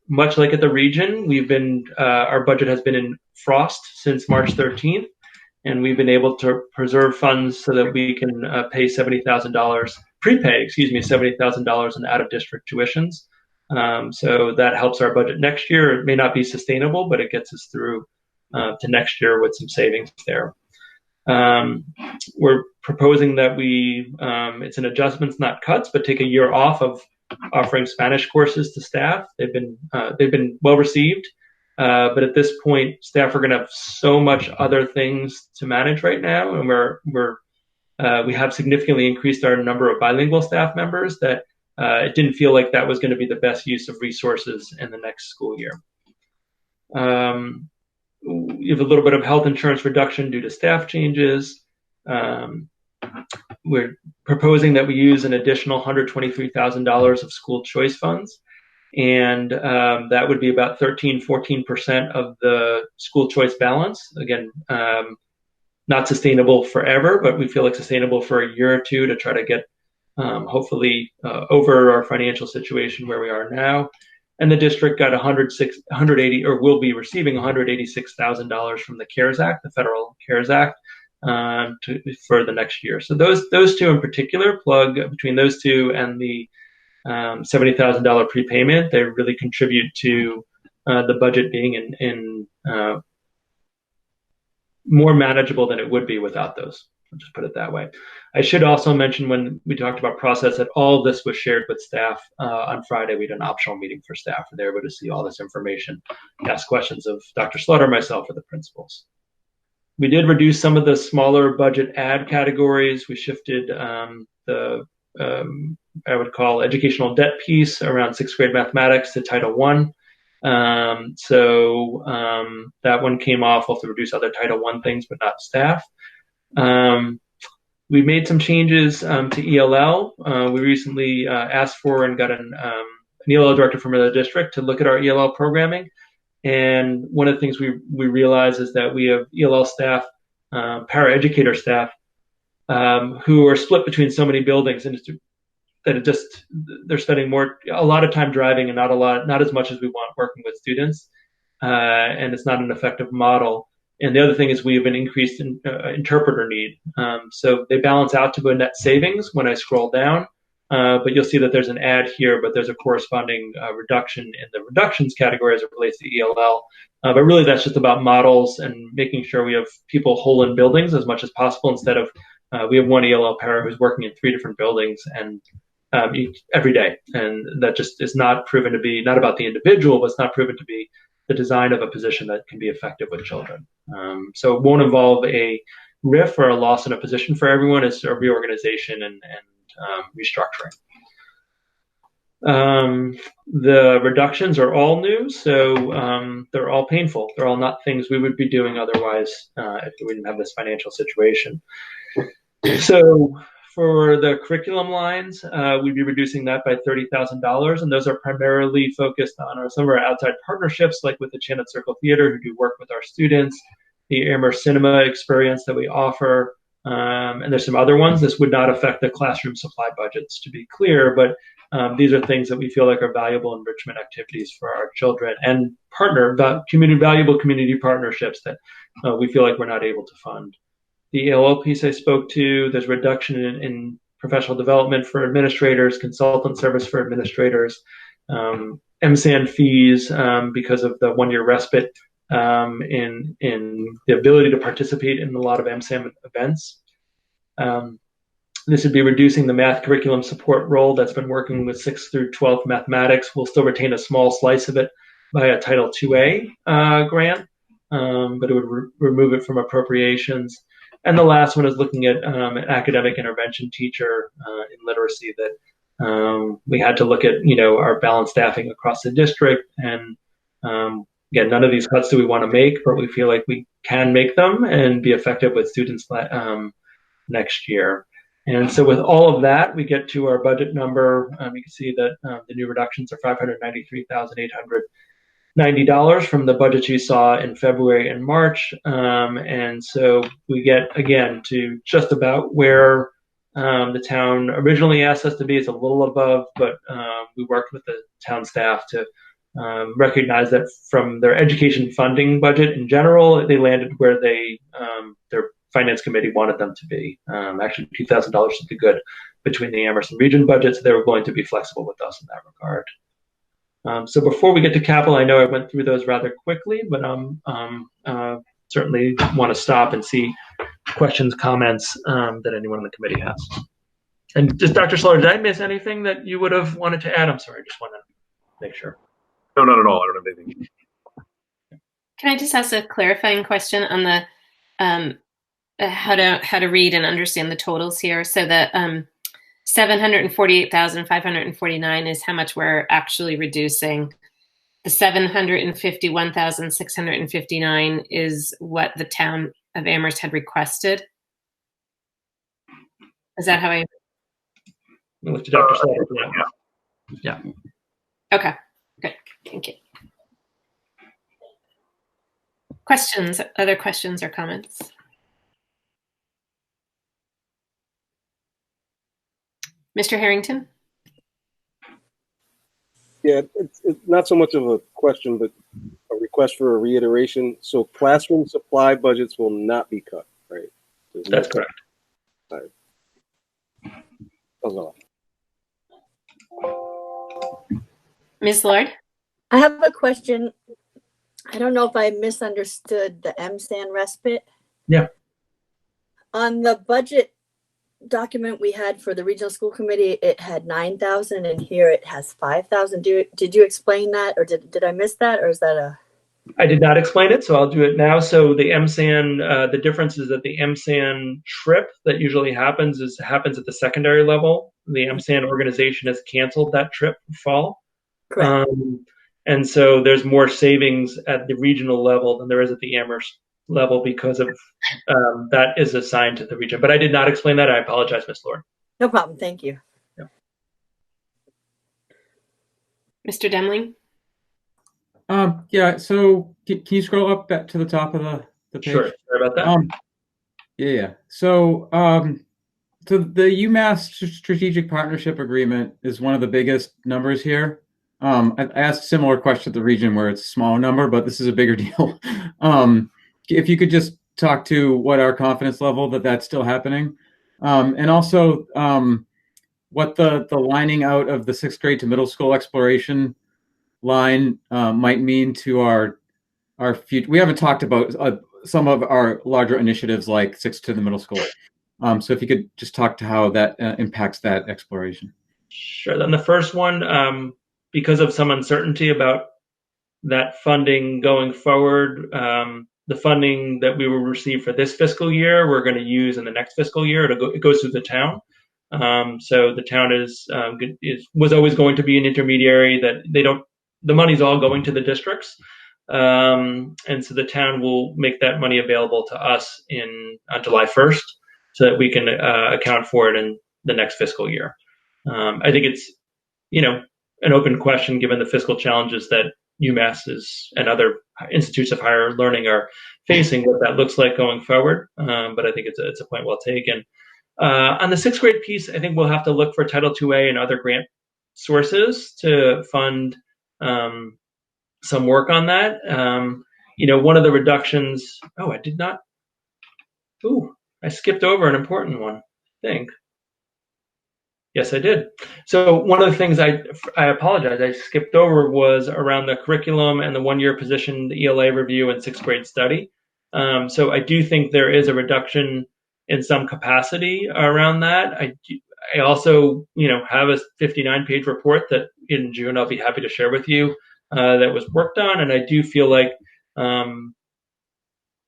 Much like at the region, our budget has been in frost since March 13th, and we've been able to preserve funds so that we can prepay $70,000 in out-of-district tuitions. So that helps our budget next year. It may not be sustainable, but it gets us through to next year with some savings there. We're proposing that it's an adjustments, not cuts, but take a year off of offering Spanish courses to staff. They've been well received, but at this point, staff are going to have so much other things to manage right now, and we're we have significantly increased our number of bilingual staff members, that it didn't feel like that was going to be the best use of resources in the next school year. You have a little bit of health insurance reduction due to staff changes. We're proposing that we use an additional $123,000 of school choice funds. And that would be about 14% of the school choice balance. Again, not sustainable forever, but we feel like sustainable for a year or two to try to get hopefully over our financial situation where we are now. And the district got $180, or will be receiving $186,000 from the CARES Act, the federal CARES Act, for the next year. So those two in particular, plug between those two and the $70,000 prepayment, they really contribute to the budget being in more manageable than it would be without those. I'll just put it that way. I should also mention, when we talked about process, that all of this was shared with staff on Friday. We had an optional meeting for staff, and they were able to see all this information, ask questions of Dr. Slaughter, myself, or the principals. We did reduce some of the smaller budget ad categories. We shifted the I would call educational debt piece around 6th grade mathematics to Title I. That one came off. We'll have to reduce other Title I things, but not staff. We made some changes to ELL. We recently asked for and got an ELL director from the district to look at our ELL programming. And one of the things we realize is that we have ELL staff, paraeducator staff, who are split between so many buildings, and they're spending a lot of time driving and not as much as we want working with students, and it's not an effective model. And the other thing is we have an increased interpreter need. So they balance out to a net savings when I scroll down, but you'll see that there's an add here, but there's a corresponding reduction in the reductions category as it relates to ELL. But really that's just about models and making sure we have people whole in buildings as much as possible, instead of we have one ELL para who's working in 3 different buildings and every day. And that just is not proven to be, not about the individual, but it's not proven to be the design of a position that can be effective with children. So it won't involve a RIF or a loss in a position for everyone. It's a reorganization and restructuring. The reductions are all new, so they're all painful. They're all not things we would be doing otherwise if we didn't have this financial situation. So for the curriculum lines, we'd be reducing that by $30,000, and those are primarily focused on some of our outside partnerships, like with the Chanut Circle Theater, who do work with our students, the Amherst Cinema experience that we offer, and there's some other ones. This would not affect the classroom supply budgets, to be clear, but these are things that we feel like are valuable enrichment activities for our children, and valuable community partnerships that we feel like we're not able to fund. The ELL piece I spoke to, there's reduction in professional development for administrators, consultant service for administrators, MSAN fees because of the 1-year respite in the ability to participate in a lot of MSAN events. This would be reducing the math curriculum support role that's been working with 6th through 12th mathematics. We'll still retain a small slice of it by a Title IIA grant, but it would remove it from appropriations. And the last one is looking at an academic intervention teacher in literacy that we had to look at, our balanced staffing across the district. And again, none of these cuts do we want to make, but we feel like we can make them and be effective with students next year. And so with all of that, we get to our budget number. You can see that the new reductions are $593,890 from the budget you saw in February and March. And so we get, again, to just about where the town originally asked us to be. It's a little above, but we worked with the town staff to recognize that from their education funding budget in general, they landed where their finance committee wanted them to be. Actually, $2,000 would be good between the Amherst and region budgets. So they were going to be flexible with us in that regard. So before we get to capital, I know I went through those rather quickly, but certainly want to stop and see questions, comments that anyone on the committee has. And just Dr. Slaughter, did I miss anything that you would have wanted to add? I'm sorry, I just want to make sure. No, not at all. I don't have anything. Can I just ask a clarifying question on the how to read and understand the totals here. So the 748,549 is how much we're actually reducing. The 751,659 is what the town of Amherst had requested. Is that how I? Look to Dr. Slaughter for that. Yeah. Okay. Good. Thank you. Questions? Other questions or comments? Mr. Harrington? Yeah, it's not so much of a question, but a request for a reiteration. So classroom supply budgets will not be cut, right? That's correct. Right. That's all. Ms. Lord? I have a question. I don't know if I misunderstood the MSAN respite. Yeah. On the budget document we had for the regional school committee, it had 9,000, and here it has 5,000. Did you explain that, or did I miss that, or is that a? I did not explain it, so I'll do it now. So the MSAN, the difference is that the MSAN trip that usually happens at the secondary level. The MSAN organization has canceled that trip for fall. Correct. And so there's more savings at the regional level than there is at the Amherst level because of that is assigned to the region. But I did not explain that. I apologize, Ms. Lord. No problem. Thank you. Yeah. Mr. Demling? Yeah, so can you scroll up to the top of the page? Sure. Sorry about that. Yeah. So so the UMass Strategic Partnership Agreement is one of the biggest numbers here. I asked a similar question to the region where it's a smaller number, but this is a bigger deal. If you could just talk to what our confidence level that that's still happening, and also what the lining out of the 6th grade to middle school exploration line might mean to our future. We haven't talked about some of our larger initiatives like 6th to the middle school. So if you could just talk to how that impacts that exploration. Sure. Then the first one, because of some uncertainty about that funding going forward, the funding that we will receive for this fiscal year, we're going to use in the next fiscal year. It goes through the town. So the town was always going to be an intermediary that the money's all going to the districts. And so the town will make that money available to us on July 1st so that we can account for it in the next fiscal year. I think it's, an open question given the fiscal challenges that UMass and other institutes of higher learning are facing, what that looks like going forward. But I think it's a point well taken. On the 6th grade piece, I think we'll have to look for Title IIA and other grant sources to fund some work on that. One of the reductions, I skipped over an important one, I think. Yes, I did. So one of the things I apologize, I skipped over was around the curriculum and the one-year position, the ELA review and 6th grade study. So I do think there is a reduction in some capacity around that. I also, have a 59-page report that in June I'll be happy to share with you that was worked on, and I do feel like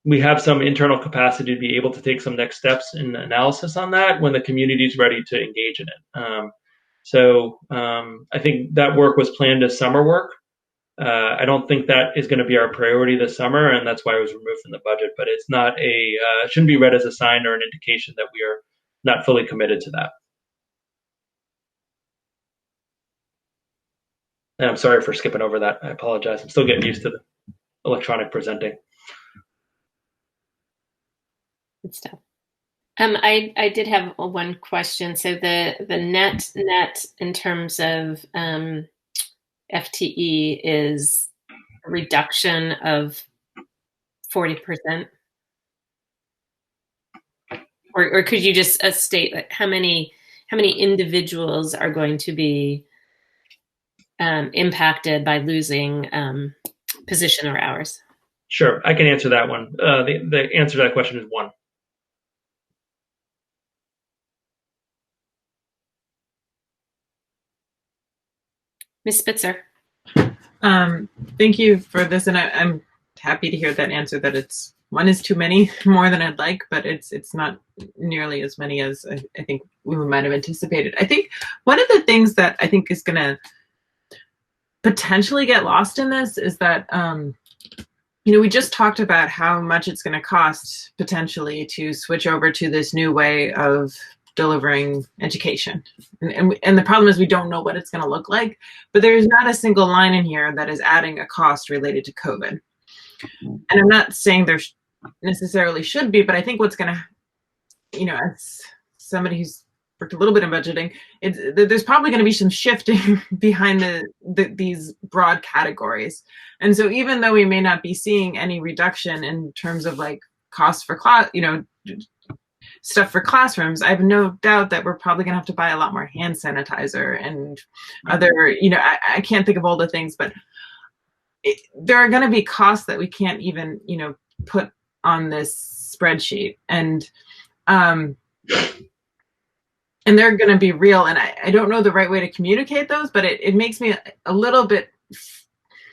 we have some internal capacity to be able to take some next steps in analysis on that when the community is ready to engage in it. So I think that work was planned as summer work. I don't think that is going to be our priority this summer, and that's why it was removed from the budget. But it's not shouldn't be read as a sign or an indication that we are not fully committed to that. And I'm sorry for skipping over that. I apologize. I'm still getting used to the electronic presenting. Good stuff. I did have one question. So the net in terms of FTE is a reduction of 40%, or could you just state how many individuals are going to be impacted by losing position or hours? Sure, I can answer that one. The answer to that question is 1. Ms. Spitzer. Thank you for this, and I'm happy to hear that answer, that it's one is too many, more than I'd like, but it's not nearly as many as I think we might have anticipated. I think one of the things that I think is going to potentially get lost in this is that, we just talked about how much it's going to cost potentially to switch over to this new way of delivering education. And the problem is we don't know what it's going to look like, but there's not a single line in here that is adding a cost related to COVID. And I'm not saying there necessarily should be, but I think what's going to, as somebody who's worked a little bit in budgeting, there's probably going to be some shifting behind these broad categories. And so even though we may not be seeing any reduction in terms of like cost for class, stuff for classrooms, I have no doubt that we're probably going to have to buy a lot more hand sanitizer and other, I can't think of all the things, but there are going to be costs that we can't even, put on this spreadsheet. And they're going to be real. And I don't know the right way to communicate those, but it makes me a little bit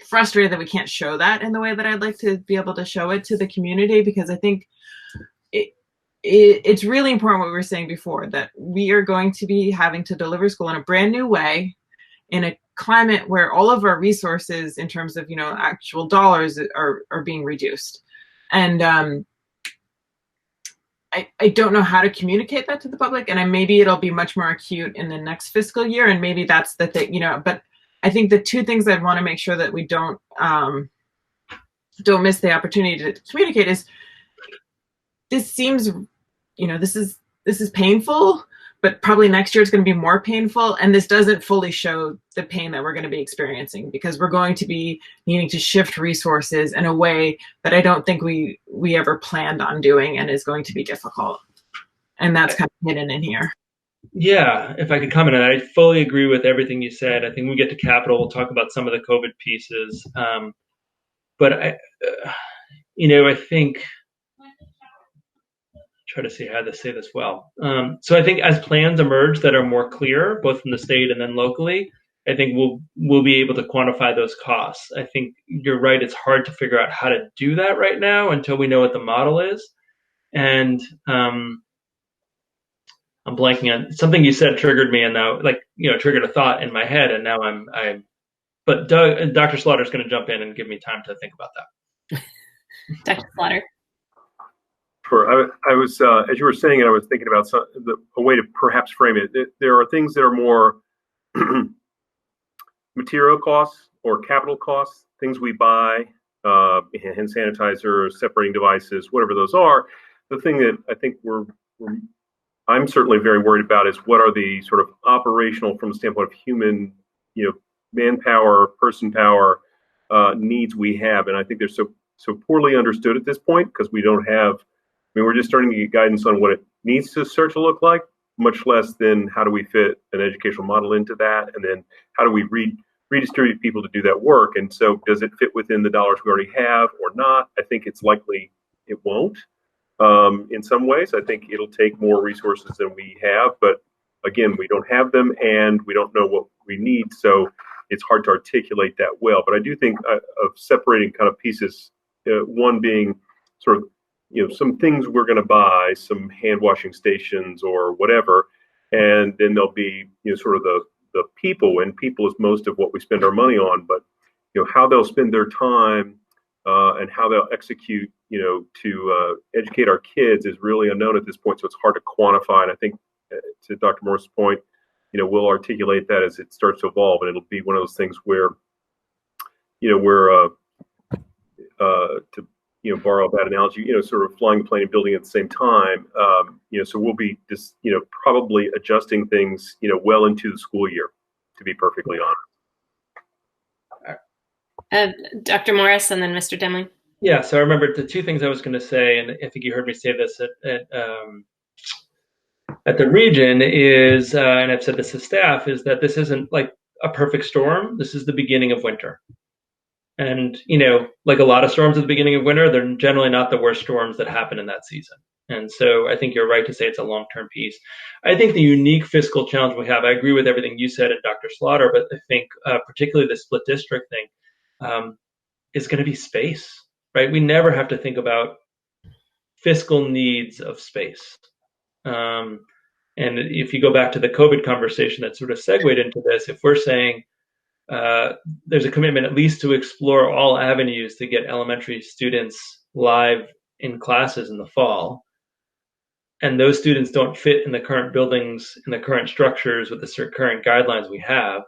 frustrated that we can't show that in the way that I'd like to be able to show it to the community, because I think it's really important what we were saying before, that we are going to be having to deliver school in a brand new way, in a climate where all of our resources in terms of, actual dollars are being reduced. And I don't know how to communicate that to the public, and maybe it'll be much more acute in the next fiscal year, and maybe that's the thing, but I think the two things I'd want to make sure that we don't miss the opportunity to communicate is, this seems, this is painful, but probably next year it's going to be more painful. And this doesn't fully show the pain that we're going to be experiencing, because we're going to be needing to shift resources in a way that I don't think we ever planned on doing, and is going to be difficult. And that's kind of hidden in here. Yeah, if I could comment on that, I fully agree with everything you said. I think when we get to capital, we'll talk about some of the COVID pieces. But I think, try to see how to say this well. So I think as plans emerge that are more clear, both from the state and then locally, I think we'll be able to quantify those costs. I think you're right. It's hard to figure out how to do that right now until we know what the model is. And I'm blanking on something you said, triggered me, and now triggered a thought in my head, and now but Dr. Slaughter is going to jump in and give me time to think about that. Dr. Slaughter. Sure. I was, as you were saying it, I was thinking about a way to perhaps frame it. There are things that are more material costs or capital costs, things we buy, hand sanitizer, separating devices, whatever those are. The thing that I think I'm certainly very worried about is what are the sort of operational, from the standpoint of human, manpower, person power needs we have. And I think they're so poorly understood at this point, because we don't have, we're just starting to get guidance on what it needs to start to look like, much less than how do we fit an educational model into that, and then how do we redistribute people to do that work. And so does it fit within the dollars we already have or not? I think it's likely it won't. In some ways, I think it'll take more resources than we have, but again, we don't have them and we don't know what we need, so it's hard to articulate that well. But I do think of separating kind of pieces, one being sort of, some things we're going to buy, some hand washing stations or whatever, and then there'll be, sort of the people, and people is most of what we spend our money on, but, how they'll spend their time and how they'll execute, to educate our kids is really unknown at this point, so it's hard to quantify. And I think, to Dr. Morris' point, we'll articulate that as it starts to evolve, and it'll be one of those things where, we're to borrow that analogy, sort of flying a plane and building at the same time. So we'll be just, probably adjusting things, well into the school year, to be perfectly honest. Dr. Morris and then Mr. Demling. Yeah, so I remember the two things I was going to say, and I think you heard me say this at the region is, and I've said this to staff, is that this isn't like a perfect storm. This is the beginning of winter. And, like a lot of storms at the beginning of winter, they're generally not the worst storms that happen in that season. And so I think you're right to say it's a long-term piece. I think the unique fiscal challenge we have, I agree with everything you said and Dr. Slaughter, but I think particularly the split district thing is going to be space. right? We never have to think about fiscal needs of space. And if you go back to the COVID conversation that sort of segued into this, if we're saying there's a commitment at least to explore all avenues to get elementary students live in classes in the fall, and those students don't fit in the current buildings, in the current structures with the current guidelines we have,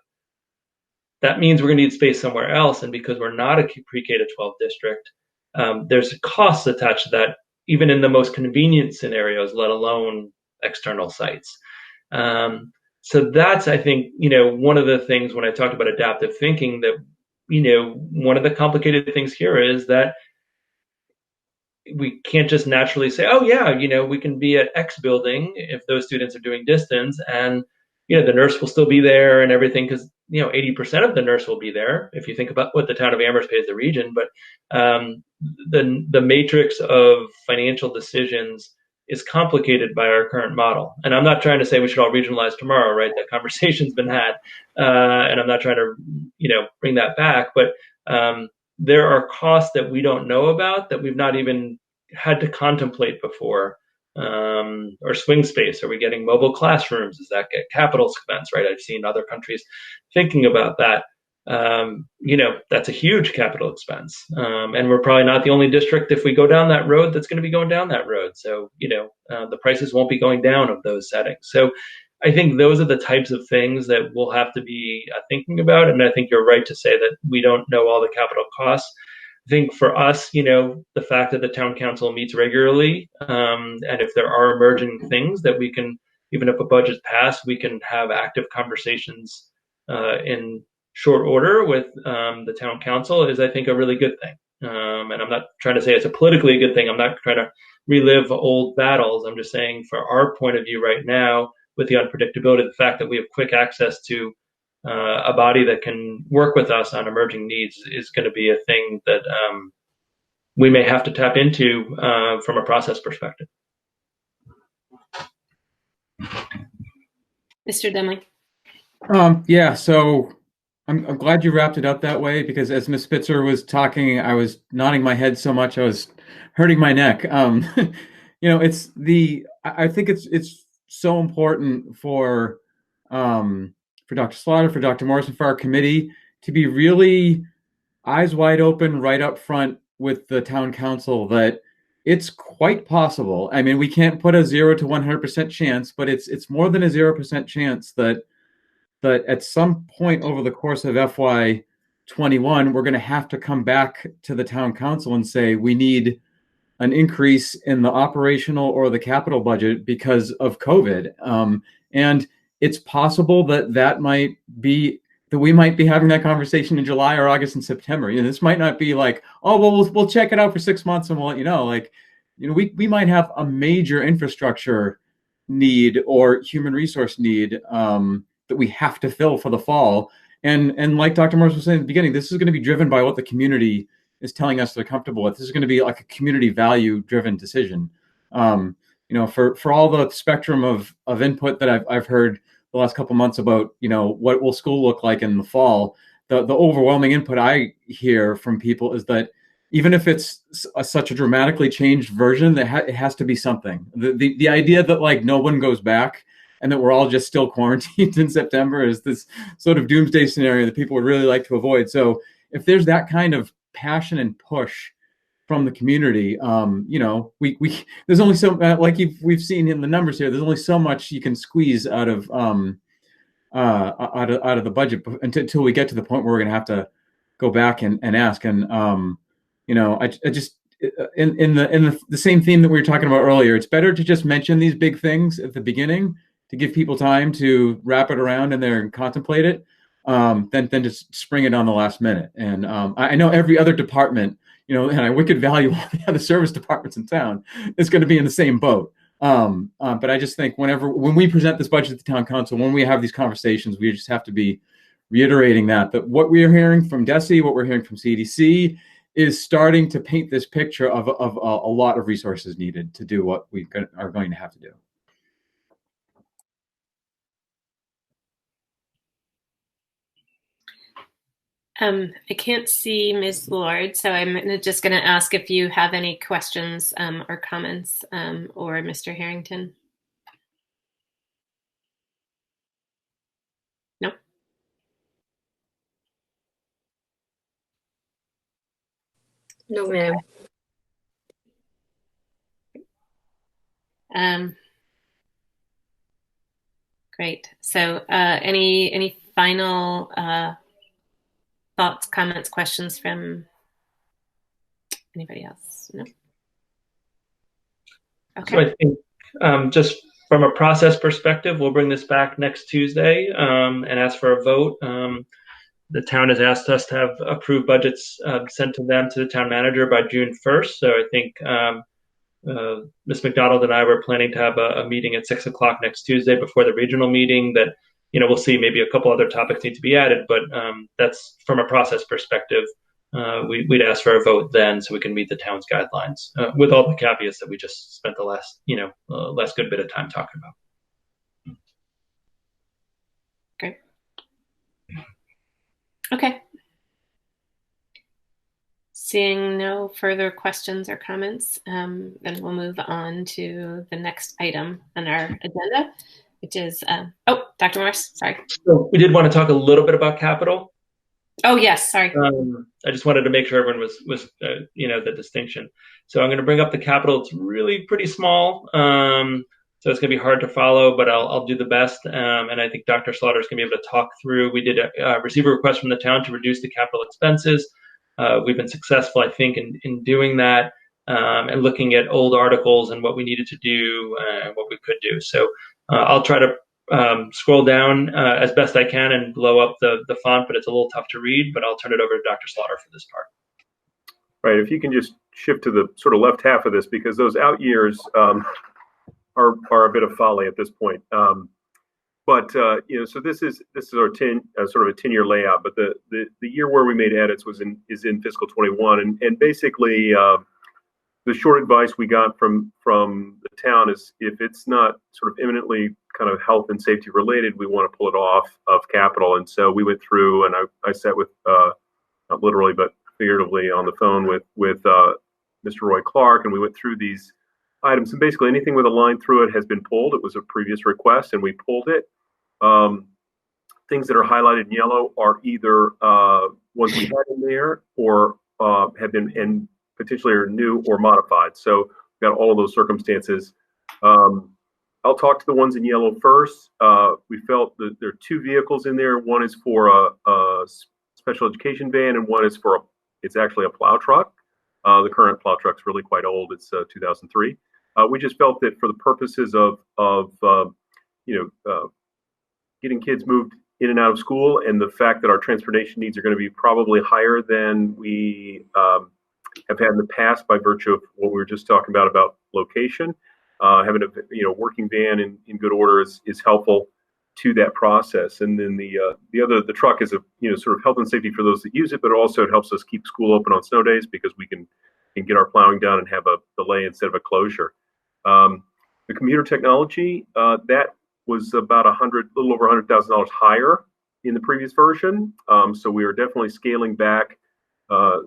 that means we're going to need space somewhere else. And because we're not a pre-K to 12 district, there's costs attached to that, even in the most convenient scenarios, let alone external sites. So that's, I think, one of the things when I talked about adaptive thinking, that, one of the complicated things here is that we can't just naturally say, oh yeah, we can be at X building if those students are doing distance, and the nurse will still be there and everything, because 80% of the nurse will be there if you think about what the town of Amherst pays the region. But the matrix of financial decisions is complicated by our current model. And I'm not trying to say we should all regionalize tomorrow, right? That conversation's been had, and I'm not trying to bring that back, but there are costs that we don't know about, that we've not even had to contemplate before. Or swing space, are we getting mobile classrooms? Does that get capital expense, right? I've seen other countries thinking about that. That's a huge capital expense. And we're probably not the only district, if we go down that road, that's going to be going down that road. So, the prices won't be going down of those settings. So I think those are the types of things that we'll have to be thinking about. And I think you're right to say that we don't know all the capital costs. I think for us, the fact that the town council meets regularly, and if there are emerging things that we can, even if a budget's passed, we can have active conversations in short order with the town council, is, I think, a really good thing. And I'm not trying to say it's a politically good thing. I'm not trying to relive old battles. I'm just saying, for our point of view right now, with the unpredictability, the fact that we have quick access to a body that can work with us on emerging needs is going to be a thing that we may have to tap into from a process perspective. Mr. Demling. Yeah, so I'm glad you wrapped it up that way, because as Ms. Spitzer was talking, I was nodding my head so much I was hurting my neck. I think it's so important for Dr. Slaughter, for Dr. Morrison, for our committee to be really eyes wide open right up front with the town council that it's quite possible. I mean, we can't put a 0 to 100% chance, but it's more than a 0% chance that at some point over the course of FY21, we're going to have to come back to the town council and say we need an increase in the operational or the capital budget because of COVID. And it's possible that might be that we might be having that conversation in July or August and September. This might not be like, oh, well, we'll check it out for 6 months and we'll let you know. We might have a major infrastructure need or human resource need that we have to fill for the fall. And like Dr. Morris was saying at the beginning, this is going to be driven by what the community is telling us they're comfortable with. This is going to be like a community value driven decision. For all the spectrum of input that I've heard the last couple months about, what will school look like in the fall, the overwhelming input I hear from people is that even if it's such a dramatically changed version, that it has to be something. The idea that no one goes back and that we're all just still quarantined in September is this sort of doomsday scenario that people would really like to avoid. So if there's that kind of passion and push from the community, we there's only so we've seen in the numbers here. There's only so much you can squeeze out of the budget until we get to the point where we're going to have to go back and ask. And I just in the same theme that we were talking about earlier, it's better to just mention these big things at the beginning to give people time to wrap it around in there and contemplate it, than just spring it on the last minute. And I know every other department, and I wicked value all the other service departments in town, is going to be in the same boat. But I just think when we present this budget to the town council, when we have these conversations, we just have to be reiterating that what we are hearing from DESE, what we're hearing from CDC, is starting to paint this picture of a lot of resources needed to do what we are going to have to do. I can't see Ms. Lord, so I'm just going to ask if you have any questions or comments, or Mr. Harrington. No? No, ma'am. Great. So any final thoughts, comments, questions from anybody else? No? Okay. So I think just from a process perspective, we'll bring this back next Tuesday and ask for a vote. The town has asked us to have approved budgets sent to them, to the town manager, by June 1st. So I think Ms. McDonald and I were planning to have a meeting at 6 o'clock next Tuesday before the regional meeting that, we'll see maybe a couple other topics need to be added, but that's from a process perspective. We'd ask for a vote then so we can meet the town's guidelines with all the caveats that we just spent the last, last good bit of time talking about. Great. Okay. Seeing no further questions or comments, then we'll move on to the next item on our agenda, which is, Dr. Morse, sorry. So we did want to talk a little bit about capital. Oh, yes, sorry. I just wanted to make sure everyone was the distinction. So I'm going to bring up the capital. It's really pretty small, so it's going to be hard to follow, but I'll do the best. And I think Dr. Slaughter is going to be able to talk through. We did receive a request from the town to reduce the capital expenses. We've been successful, I think, in doing that and looking at old articles and what we needed to do and what we could do. So I'll try to scroll down as best I can and blow up the font, but it's a little tough to read, but I'll turn it over to Dr. Slaughter for this part. Right, if you can just shift to the sort of left half of this, because those out years are a bit of folly at this point. So this is our sort of a 10-year layout, but the year where we made edits is in fiscal 21, and basically the short advice we got from the town is if it's not sort of imminently kind of health and safety related, we want to pull it off of capital. And so we went through, and I sat with not literally but figuratively on the phone with Mr. Roy Clark, and we went through these items, and basically anything with a line through it has been pulled. It was a previous request, and we pulled it. Things that are highlighted in yellow are either ones we had in there or have been and potentially are new or modified. So we've got all of those circumstances. I'll talk to the ones in yellow first. We felt that there are two vehicles in there. One is for a special education van, and one is it's actually a plow truck. The current plow truck's really quite old. It's 2003. We just felt that for the purposes of getting kids moved in and out of school, and the fact that our transportation needs are going to be probably higher than we have had in the past by virtue of what we were just talking about location, having a working van in good order is helpful to that process. And then the truck is a sort of health and safety for those that use it, but also it helps us keep school open on snow days because we can get our plowing done and have a delay instead of a closure. The computer technology that was about a little over $100,000 higher in the previous version. So we are definitely scaling back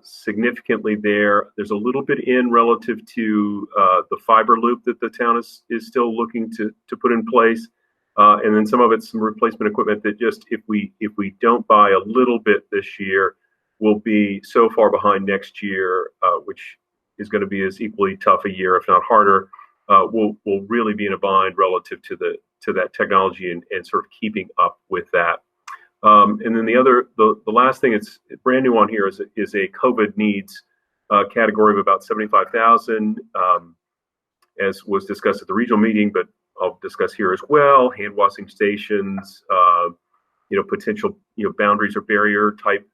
significantly there. There's a little bit in relative to the fiber loop that the town is still looking to put in place. And then some of it's some replacement equipment that just, if we don't buy a little bit this year, we'll be so far behind next year, which is going to be as equally tough a year, if not harder. We'll really be in a bind relative to that technology and sort of keeping up with that. And then the last thing, it's brand new on here, is a COVID needs category of about $75,000, as was discussed at the regional meeting, but I'll discuss here as well. Hand washing stations, potential boundaries or barrier type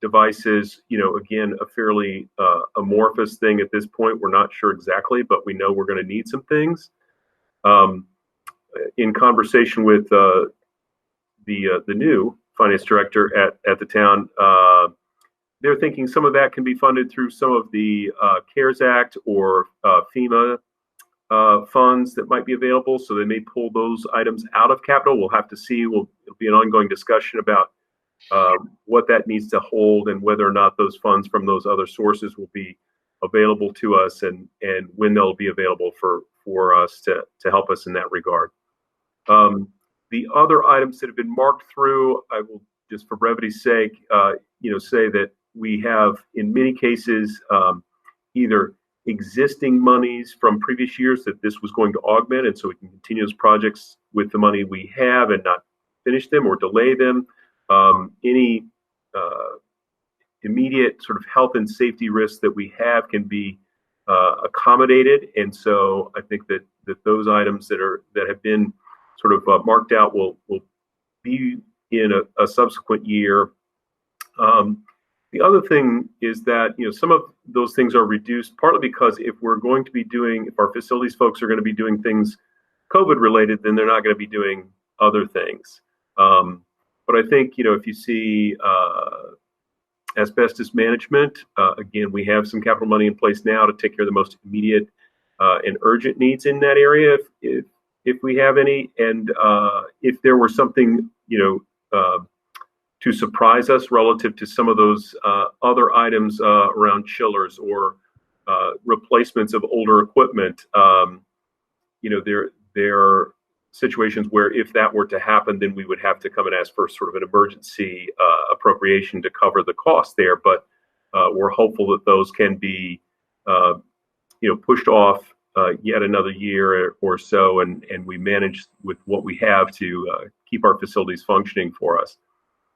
devices. Again, a fairly amorphous thing at this point. We're not sure exactly, but we know we're going to need some things. In conversation with the new finance director at the town, they're thinking some of that can be funded through some of the CARES Act or FEMA funds that might be available. So they may pull those items out of capital. We'll have to see. It'll be an ongoing discussion about what that needs to hold and whether or not those funds from those other sources will be available to us and when they'll be available for us to help us in that regard. The other items that have been marked through, I will just for brevity's sake, say that we have in many cases either existing monies from previous years that this was going to augment, and so we can continue those projects with the money we have and not finish them or delay them. Any immediate sort of health and safety risks that we have can be accommodated, and so I think that those items that have been sort of marked out will be in a subsequent year. The other thing is that some of those things are reduced partly because if our facilities folks are going to be doing things COVID related, then they're not going to be doing other things. But I think if you see asbestos management, again, we have some capital money in place now to take care of the most immediate and urgent needs in that area if we have any, and if there were something to surprise us relative to some of those other items around chillers or replacements of older equipment. There are situations where if that were to happen, then we would have to come and ask for sort of an emergency appropriation to cover the cost there. But we're hopeful that those can be pushed off yet another year or so, and we manage with what we have to keep our facilities functioning for us.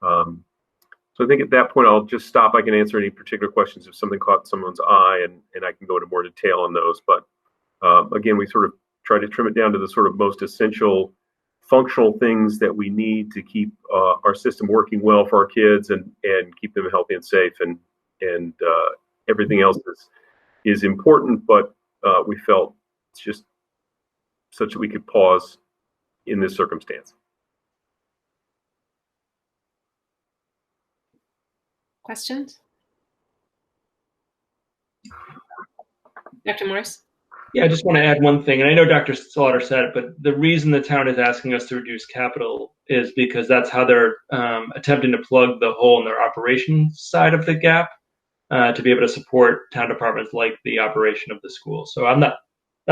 So I think at that point, I'll just stop. I can answer any particular questions if something caught someone's eye, and I can go into more detail on those. But again, we sort of try to trim it down to the sort of most essential functional things that we need to keep our system working well for our kids and keep them healthy and safe, and everything else is important, but we felt it's just such that we could pause in this circumstance. Questions? Dr. Morris? Yeah, I just want to add one thing, and I know Dr. Slaughter said it, but the reason the town is asking us to reduce capital is because that's how they're attempting to plug the hole in their operations side of the gap to be able to support town departments like the operation of the school. So I'm not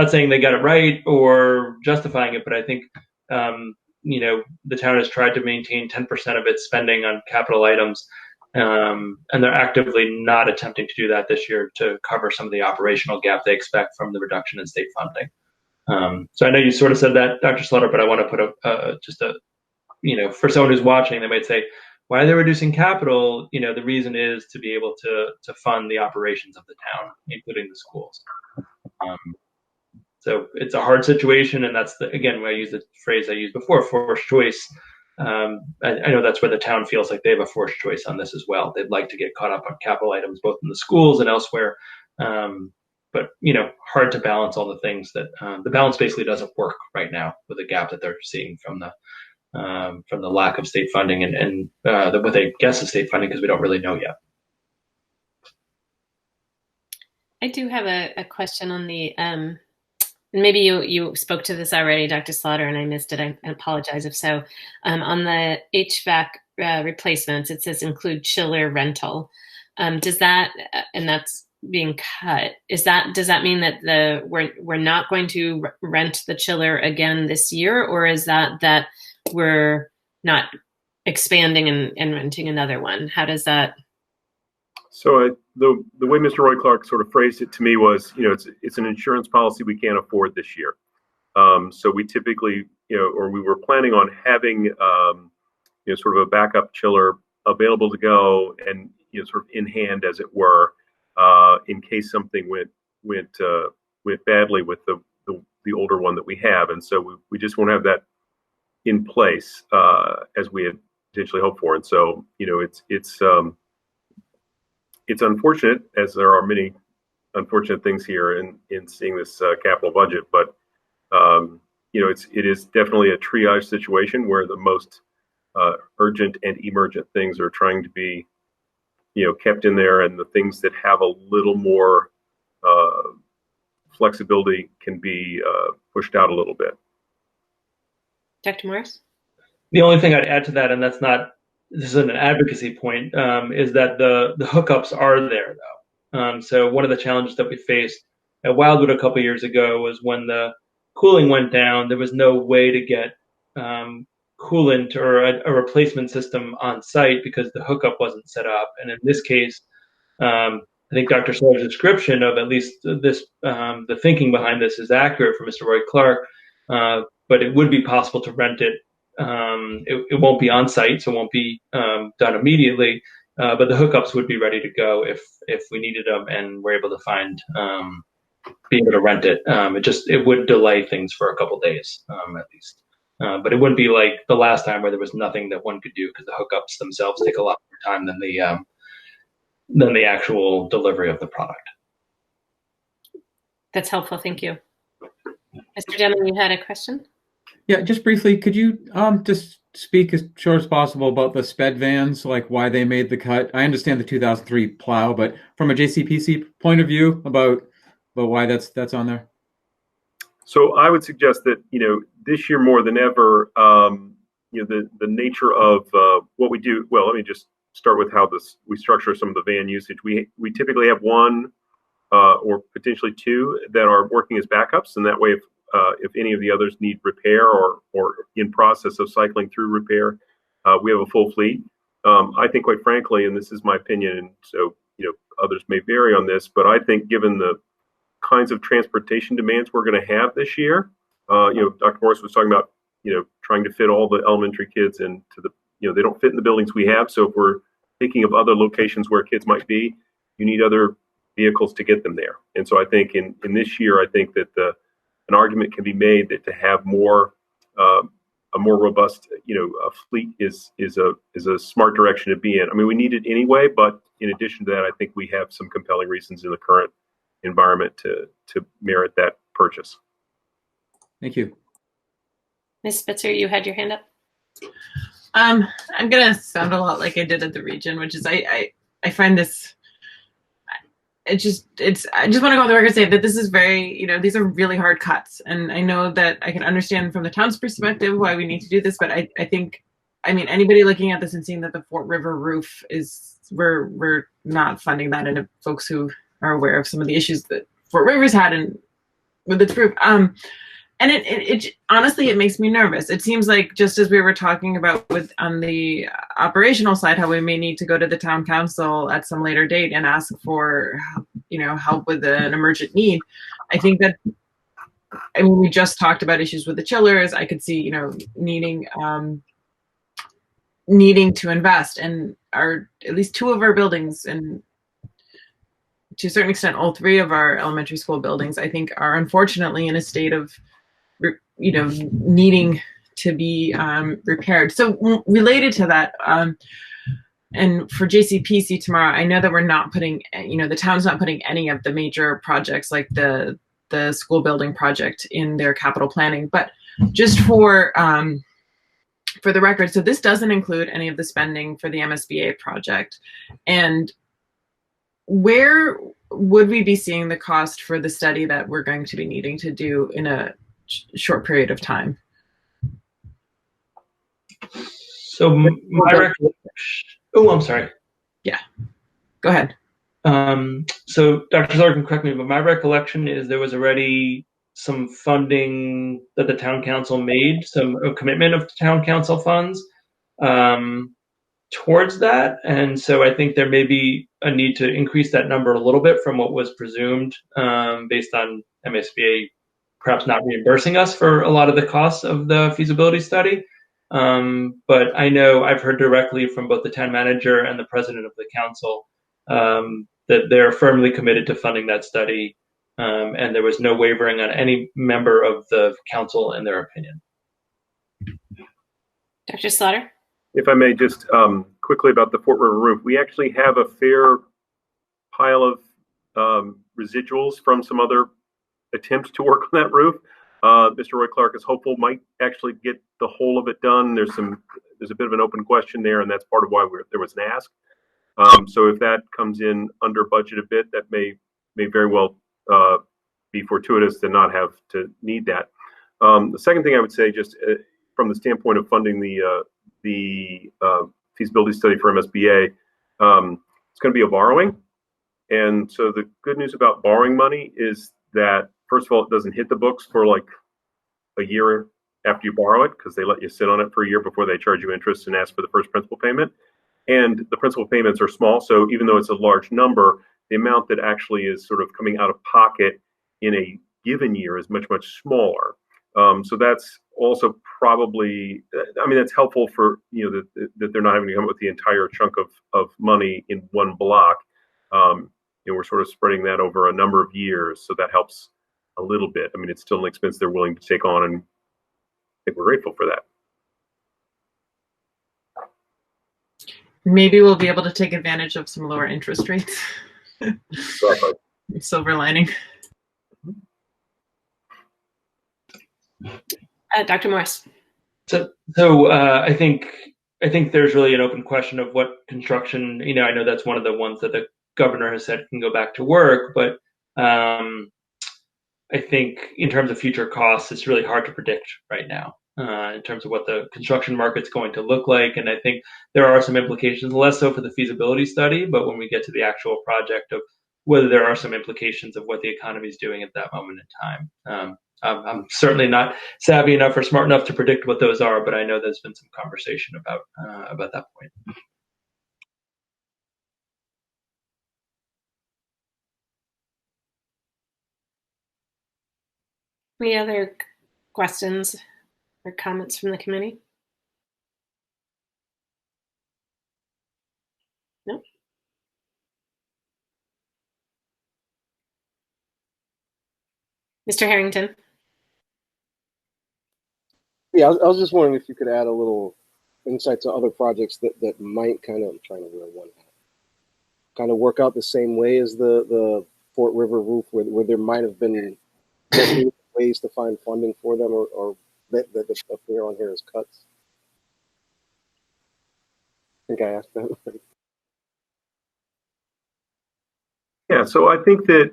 saying they got it right or justifying it, but I think the town has tried to maintain 10% of its spending on capital items. And they're actively not attempting to do that this year to cover some of the operational gap they expect from the reduction in state funding. So I know you sort of said that, Dr. Slaughter, but I want to put for someone who's watching, they might say, why are they reducing capital? The reason is to be able to fund the operations of the town, including the schools. So it's a hard situation, and that's again, when I use the phrase I used before, forced choice. I know that's where the town feels like they have a forced choice on this as well. They'd like to get caught up on capital items, both in the schools and elsewhere. But hard to balance all the things that the balance basically doesn't work right now with the gap that they're seeing from the lack of state funding and what they guess is state funding, because we don't really know yet. I do have a question on the maybe you spoke to this already, Dr. Slaughter, and I missed it. I apologize if so. On the HVAC replacements, it says include chiller rental. Does that, and that's being cut, does that mean that we're not going to rent the chiller again this year, or is that we're not expanding and renting another one? How does that? So the way Mr. Roy Clark sort of phrased it to me was, it's an insurance policy we can't afford this year. So we typically, or we were planning on having, sort of a backup chiller available to go and, sort of in hand, as it were, in case something went badly with the older one that we have. And so we just won't have that in place as we had potentially hoped for. And so, it's unfortunate, as there are many unfortunate things here in seeing this capital budget, but it is definitely a triage situation where the most urgent and emergent things are trying to be kept in there, and the things that have a little more flexibility can be pushed out a little bit. Dr. Morris? The only thing I'd add to that, and that's not this is an advocacy point, is that the hookups are there though. So one of the challenges that we faced at Wildwood a couple years ago was when the cooling went down, there was no way to get coolant or a replacement system on site because the hookup wasn't set up. And in this case, I think Dr. Slaughter's description of at least this, the thinking behind this is accurate for Mr. Roy Clark, but it would be possible to rent it. It won't be on site, so it won't be done immediately, but the hookups would be ready to go if we needed them and we're able to find, be able to rent it. It would delay things for a couple days at least. But it wouldn't be like the last time where there was nothing that one could do because the hookups themselves take a lot more time than the actual delivery of the product. That's helpful. Thank you. Mr. Denman, you had a question? Yeah, just briefly, could you just speak as short as possible about the SPED vans, like why they made the cut? I understand the 2003 plow, but from a JCPC point of view, about why that's on there. So I would suggest that, this year more than ever, the nature of what we do. Well, let me just start with how we structure some of the van usage. We typically have one or potentially two that are working as backups, and that way, if any of the others need repair or in process of cycling through repair, we have a full fleet. I think, quite frankly, and this is my opinion, and so others may vary on this, but I think given the kinds of transportation demands we're going to have this year, Dr. Morris was talking about trying to fit all the elementary kids into the they don't fit in the buildings we have. So if we're thinking of other locations where kids might be, you need other vehicles to get them there. And so I think in this year, I think that an argument can be made that to have more a more robust a fleet is a smart direction to be in. I mean, we need it anyway, but in addition to that, I think we have some compelling reasons in the current environment to merit that purchase. Thank you. Ms. Spitzer, you had your hand up. I'm gonna sound a lot like I did at the region, which is I find this. I just want to go on the record and say that this is very, these are really hard cuts, and I know that I can understand from the town's perspective why we need to do this, but I think, anybody looking at this and seeing that the Fort River roof we're not funding that, and if folks who are aware of some of the issues that Fort River's had with its roof, and it honestly, it makes me nervous. It seems like, just as we were talking about on the operational side, how we may need to go to the town council at some later date and ask for, help with an emergent need. I think that, we just talked about issues with the chillers. I could see, needing to invest, and at least two of our buildings, and to a certain extent, all three of our elementary school buildings, I think, are unfortunately in a state of needing to be repaired. So related to that, and for JCPC tomorrow, I know that we're not putting, the town's not putting any of the major projects like the school building project in their capital planning, but just for the record, so this doesn't include any of the spending for the MSBA project. And where would we be seeing the cost for the study that we're going to be needing to do in a short period of time? So my recollection. Oh, I'm sorry. Yeah, go ahead. So Dr. Slaughter can correct me, but my recollection is there was already some funding that the town council made, a commitment of town council funds towards that, and so I think there may be a need to increase that number a little bit from what was presumed, based on MSBA perhaps not reimbursing us for a lot of the costs of the feasibility study. But I know I've heard directly from both the town manager and the president of the council that they're firmly committed to funding that study, and there was no wavering on any member of the council in their opinion. Dr. Slaughter? If I may just quickly about the Fort River roof, we actually have a fair pile of residuals from some other attempts to work on that roof. Mr. Roy Clark is hopeful might actually get the whole of it done. There's a bit of an open question there, and that's part of why there was an ask. So if that comes in under budget a bit, that may very well be fortuitous to not have to need that. The second thing I would say, just from the standpoint of funding the feasibility study for MSBA, it's going to be a borrowing. And so the good news about borrowing money is that, first of all, it doesn't hit the books for like a year after you borrow it, because they let you sit on it for a year before they charge you interest and ask for the first principal payment. And the principal payments are small. So even though it's a large number, the amount that actually is sort of coming out of pocket in a given year is much, much smaller. So that's also probably, I mean, that's helpful for, you know, that they're not having to come up with the entire chunk of money in one block. You know, we're sort of spreading that over a number of years. So that helps a little bit. I mean, it's still an expense they're willing to take on, and I think we're grateful for that. Maybe we'll be able to take advantage of some lower interest rates. Exactly. Silver lining. Dr. Morris. So I think there's really an open question of what construction. You know, I know that's one of the ones that the governor has said can go back to work, but I think in terms of future costs, it's really hard to predict right now in terms of what the construction market's going to look like. And I think there are some implications, less so for the feasibility study, but when we get to the actual project, of whether there are some implications of what the economy is doing at that moment in time. I'm certainly not savvy enough or smart enough to predict what those are, but I know there's been some conversation about that point. Any other questions or comments from the committee? No? Mr. Harrington. Yeah, I was just wondering if you could add a little insight to other projects that might kind of, I'm trying to wear one hat, kind of work out the same way as the Fort River roof, where there might have been ways to find funding for them, or that the stuff here on here is cuts. I think I asked that. Yeah, so I think that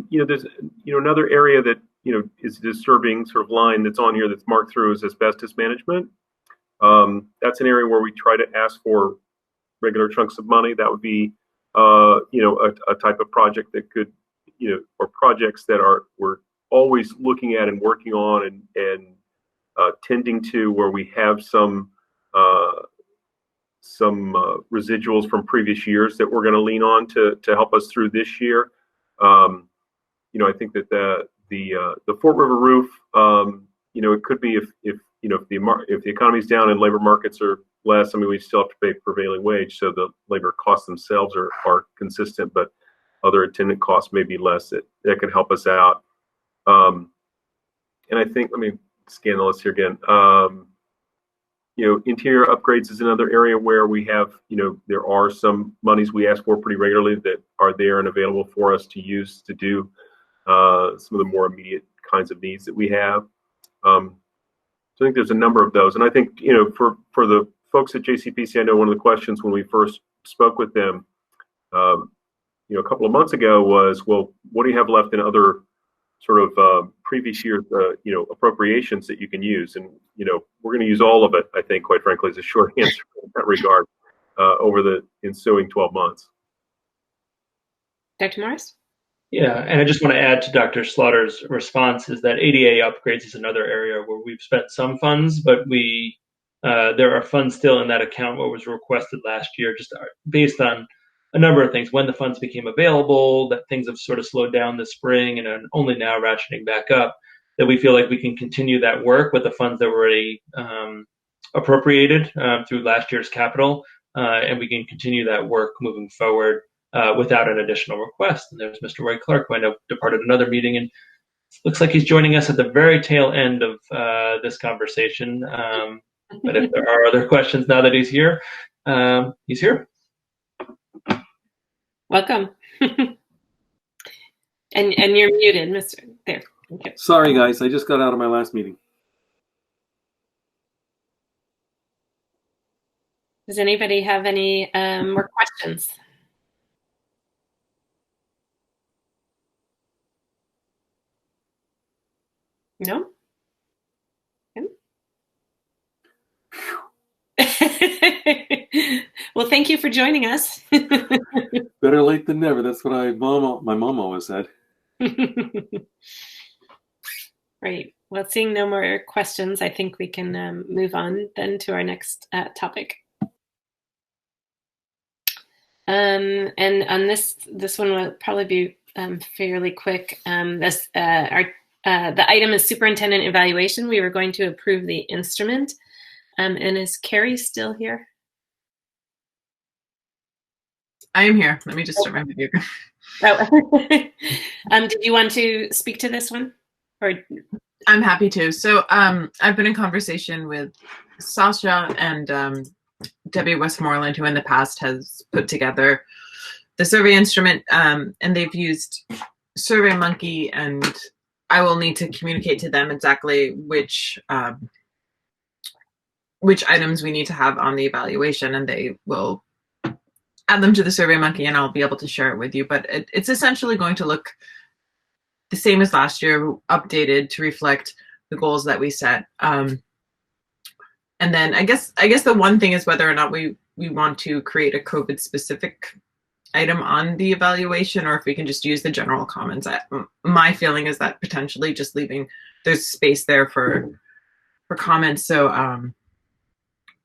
you know, there's, you know, another area that, you know, is a disturbing sort of line that's on here that's marked through as asbestos management. That's an area where we try to ask for regular chunks of money. That would be you know, a type of project that could, you know, or projects that we're always looking at and working on and tending to, where we have some residuals from previous years that we're going to lean on to help us through this year. You know, I think that the Fort River roof, you know, it could be if you know, if the economy's down and labor markets are less, I mean, we still have to pay prevailing wage, so the labor costs themselves are consistent, but other attendant costs may be less. That could help us out. And I think, let me scan the list here again. You know, interior upgrades is another area where we have, you know, there are some monies we ask for pretty regularly that are there and available for us to use to do some of the more immediate kinds of needs that we have. So I think there's a number of those. And I think, you know, for the folks at JCPC, I know one of the questions when we first spoke with them, you know, a couple of months ago was, well, what do you have left in other sort of previous years, you know, appropriations that you can use? And, you know, we're going to use all of it, I think, quite frankly, is a short answer in that regard over the ensuing 12 months. Dr. Morris? Yeah, and I just want to add to Dr. Slaughter's response is that ADA upgrades is another area where we've spent some funds, but there are funds still in that account what was requested last year, just based on a number of things. When the funds became available, that things have sort of slowed down this spring and are only now ratcheting back up, that we feel like we can continue that work with the funds that were already appropriated through last year's capital, and we can continue that work moving forward without an additional request. And there's Mr. Roy Clark, who I know departed another meeting, and looks like he's joining us at the very tail end of this conversation. But if there are other questions now that he's here, he's here. Welcome. and you're muted, Mr. There. Okay. Sorry, guys. I just got out of my last meeting. Does anybody have any more questions? No? Well, thank you for joining us. Better late than never. That's what my mom always said. Right. Well, seeing no more questions, I think we can move on then to our next topic. And on this one will probably be fairly quick. The item is superintendent evaluation. We were going to approve the instrument. And is Carrie still here? I am here. Let me just start my video. Oh. Did you want to speak to this one? Or I'm happy to. So I've been in conversation with Sasha and Debbie Westmoreland, who in the past has put together the survey instrument, and they've used SurveyMonkey, and I will need to communicate to them exactly which items we need to have on the evaluation, and they will add them to the SurveyMonkey, and I'll be able to share it with you. But it's essentially going to look the same as last year, updated to reflect the goals that we set. And then I guess the one thing is whether or not we want to create a COVID specific item on the evaluation, or if we can just use the general comments. My feeling is that potentially just there's space there for comments. So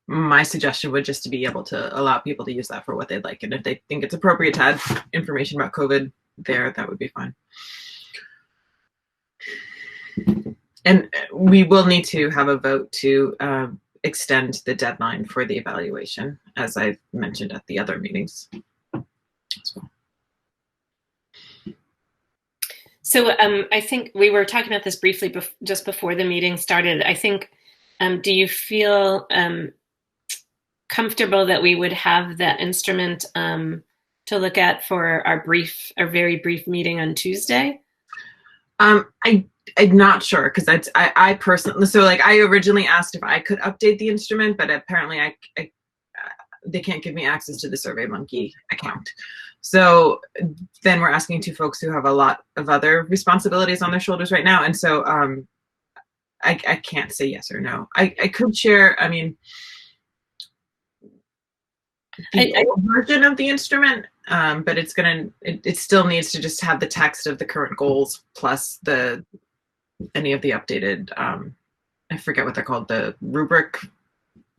my suggestion would just to be able to allow people to use that for what they'd like. And if they think it's appropriate to add information about COVID there, that would be fine. And we will need to have a vote to extend the deadline for the evaluation, as I mentioned at the other meetings as well. So I think we were talking about this briefly just before the meeting started. I think, do you feel comfortable that we would have that instrument to look at for our very brief meeting on Tuesday? I'm not sure, because I personally, so like I originally asked if I could update the instrument, but apparently they can't give me access to the SurveyMonkey account. So then we're asking two folks who have a lot of other responsibilities on their shoulders right now, and so I can't say yes or no. I could share. I mean, the old version of the instrument, but it still needs to just have the text of the current goals plus any of the updated, I forget what they're called, the rubric,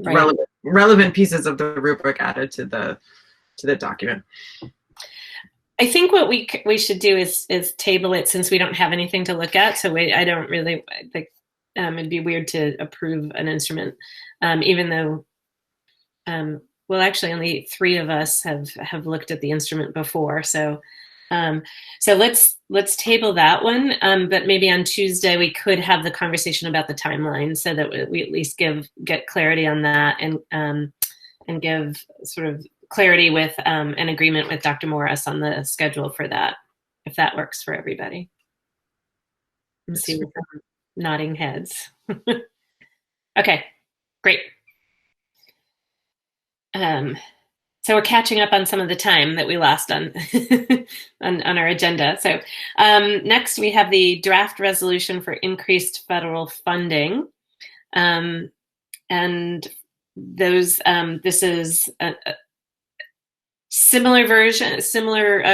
right. relevant pieces of the rubric added to the document. I think what we should do is table it, since we don't have anything to look at. So I don't really think it'd be weird to approve an instrument, even though. Well, actually, only 3 of us have looked at the instrument before, so let's table that one. But maybe on Tuesday we could have the conversation about the timeline, so that we at least get clarity on that, and give sort of clarity with an agreement with Dr. Morris on the schedule for that, if that works for everybody. Let's see with nodding heads. Okay, great. So we're catching up on some of the time that we lost on on our agenda. So next we have the draft resolution for increased federal funding, and those this is a similar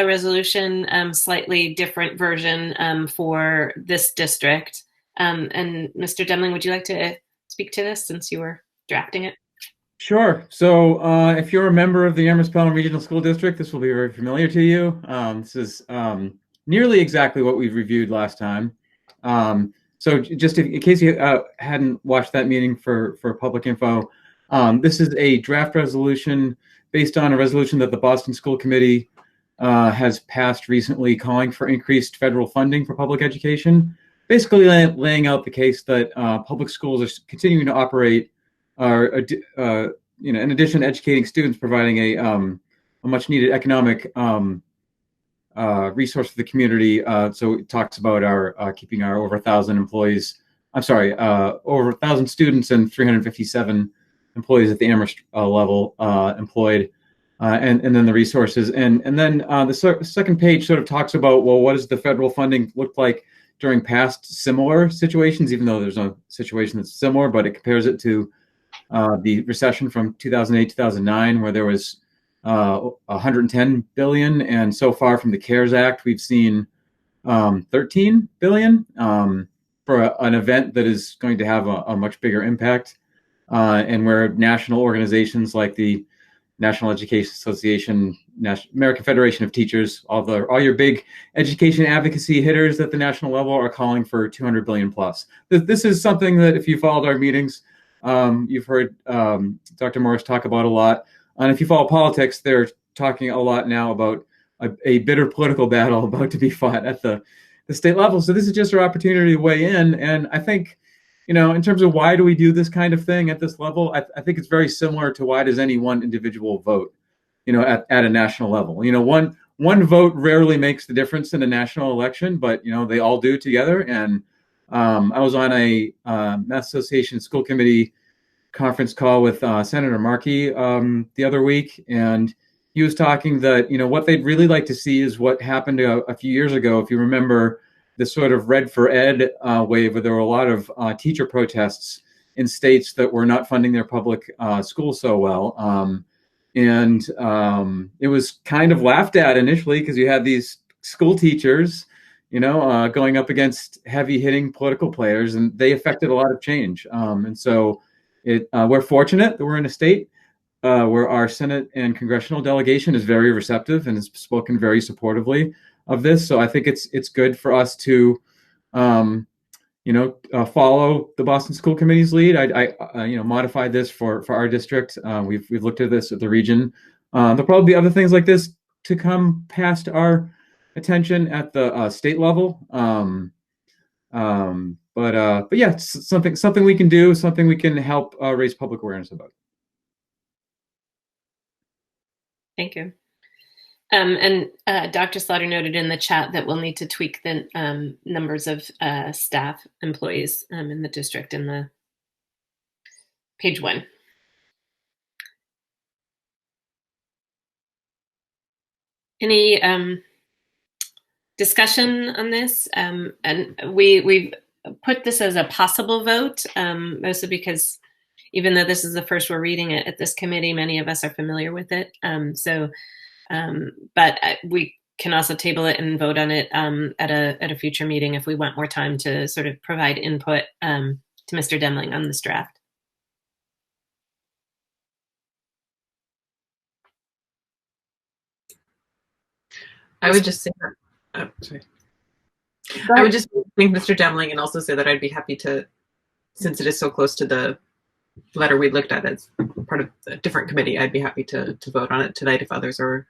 resolution, slightly different version for this district. And Mr. Demling, would you like to speak to this since you were drafting it? Sure. So if you're a member of the Amherst Pelham Regional School District, this will be very familiar to you. This is nearly exactly what we reviewed last time. So just in case you hadn't watched that meeting for public info, this is a draft resolution based on a resolution that the Boston School Committee has passed recently, calling for increased federal funding for public education, basically laying out the case that public schools are continuing to operate, in addition to educating students, providing a much needed economic resource for the community. So it talks about our keeping our over 1,000 employees. I'm sorry, over 1,000 students and 357 employees at the Amherst level employed, and then the resources. And then the second page sort of talks about, well, what does the federal funding look like during past similar situations, even though there's no situation that's similar, but it compares it to the recession from 2008, 2009, where there was 110 billion, and so far from the CARES Act, we've seen 13 billion for an event that is going to have a much bigger impact, and where national organizations like the National Education Association, American Federation of Teachers, all your big education advocacy hitters at the national level are calling for 200 billion plus. This is something that, if you followed our meetings, you've heard Dr. Morris talk about a lot. And if you follow politics, they're talking a lot now about a bitter political battle about to be fought at the state level. So this is just our opportunity to weigh in. And I think, in terms of why do we do this kind of thing at this level, I think it's very similar to why does any one individual vote, at a national level. One vote rarely makes the difference in a national election, but, they all do together. And I was on a Mass Association School Committee conference call with Senator Markey the other week, and he was talking that, what they'd really like to see is what happened a few years ago. If you remember the sort of Red for Ed wave, where there were a lot of teacher protests in states that were not funding their public schools so well. And it was kind of laughed at initially because you had these school teachers, going up against heavy hitting political players, and they affected a lot of change. And so we're fortunate that we're in a state where our Senate and congressional delegation is very receptive and has spoken very supportively of this. So I think it's good for us to, follow the Boston School Committee's lead. I modified this for our district. We've looked at this at the region. There'll probably be other things like this to come past our attention at the state level. But yeah, it's something we can do, something we can help raise public awareness about. Thank you. And Dr. Slaughter noted in the chat that we'll need to tweak the numbers of staff employees in the district in the page 1. Any discussion on this? And we've put this as a possible vote, mostly because even though this is the first we're reading it at this committee, many of us are familiar with it. But we can also table it and vote on it at a future meeting if we want more time to sort of provide input to Mr. Demling on this draft. I would just say that. Oh, sorry. I would just thank Mr. Demling and also say that I'd be happy to, since it is so close to the letter we looked at as part of a different committee, I'd be happy to vote on it tonight if others are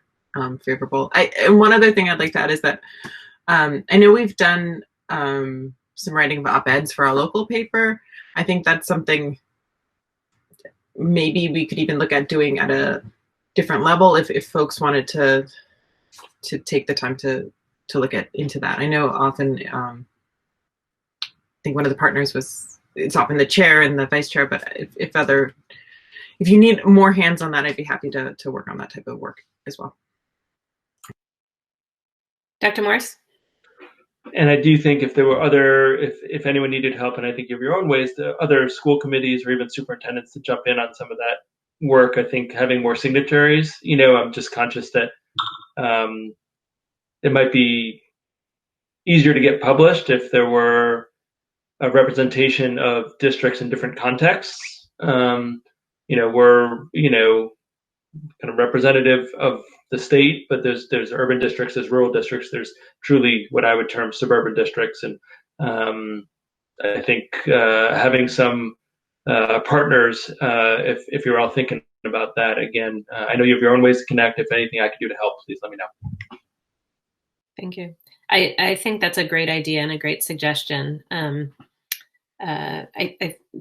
favorable. And one other thing I'd like to add is that I know we've done some writing of op-eds for our local paper. I think that's something maybe we could even look at doing at a different level if folks wanted to take the time to look into that. I know often I think one of the partners it's often the chair and the vice chair, but if you need more hands on that, I'd be happy to work on that type of work as well. Dr. Morris? And I do think if there were if anyone needed help, and I think you have your own ways, the other school committees or even superintendents to jump in on some of that work, I think having more signatories, I'm just conscious that it might be easier to get published if there were a representation of districts in different contexts. We're, kind of representative of the state, but there's urban districts, there's rural districts, there's truly what I would term suburban districts. And I think having some partners, if you're all thinking about that, again, I know you have your own ways to connect. If anything I can do to help, please let me know. Thank you. I think that's a great idea and a great suggestion. I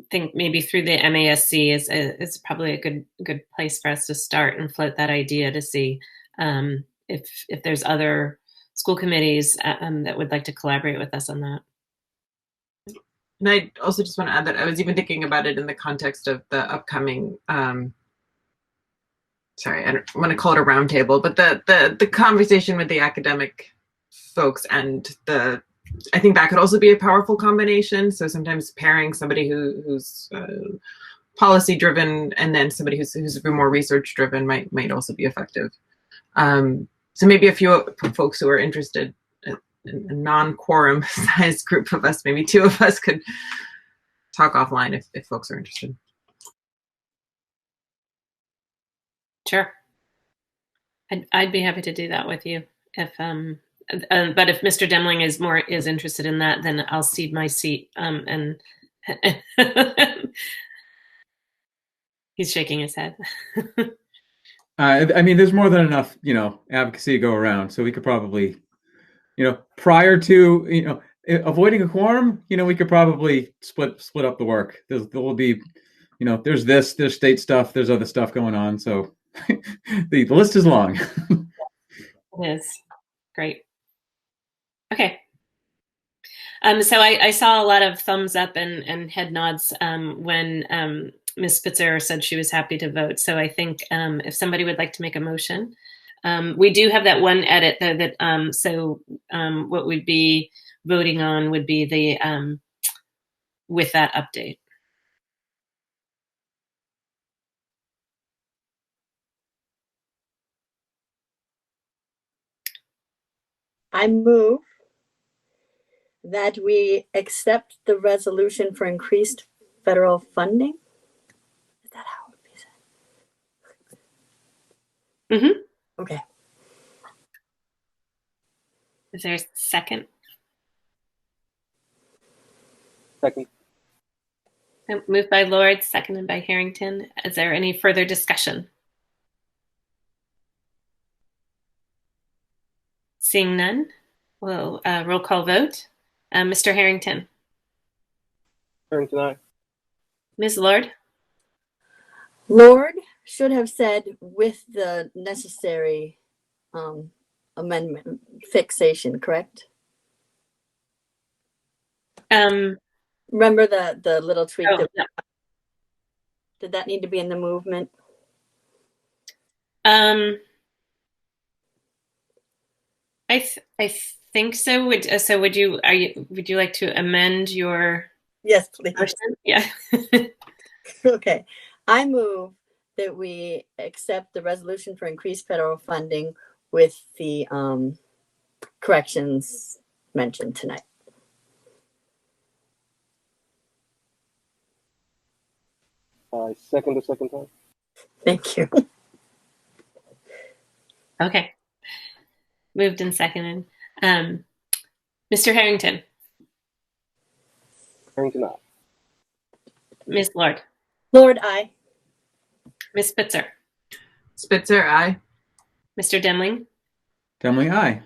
think maybe through the MASC is probably a good place for us to start and float that idea to see if there's other school committees that would like to collaborate with us on that. And I also just want to add that I was even thinking about it in the context of the upcoming, sorry, I don't want to call it a roundtable, but the conversation with the academic folks and I think that could also be a powerful combination. So sometimes pairing somebody who's policy driven, and then somebody who's more research driven might also be effective. So maybe a few folks who are interested, a non-quorum size group of us, maybe 2 of us could talk offline if folks are interested. Sure. I'd be happy to do that with you if but if Mr. Demling is interested in that, then I'll cede my seat. And he's shaking his head. I mean, there's more than enough, advocacy to go around. So we could probably, prior to, avoiding a quorum, we could probably split up the work. There will be, there's state stuff, there's other stuff going on. So the list is long. It is. Great. Okay. So I saw a lot of thumbs up and head nods when Ms. Spitzer said she was happy to vote. So I think if somebody would like to make a motion, we do have that one edit though that what we'd be voting on would be the with that update. I move that we accept the resolution for increased federal funding. Is that how it would be said? Mm-hmm. Okay. Is there a second? Second. Moved by Lord, seconded by Harrington. Is there any further discussion? Seeing none, we'll roll call vote. Mr. Harrington. Harrington, aye. Ms. Lord. Lord should have said with the necessary amendment fixation, correct? Remember the little tweak? Oh, no. Did that need to be in the movement? I think so. Would you like to amend your? Yes, please. Motion? Yeah. Okay. I move that we accept the resolution for increased federal funding with the corrections mentioned tonight. I second the second time. Thank you. Okay. Moved and seconded. Mr. Harrington. Harrington, aye. Ms. Lord. Lord, aye. Ms. Spitzer. Spitzer, aye. Mr. Demling. Demling, aye.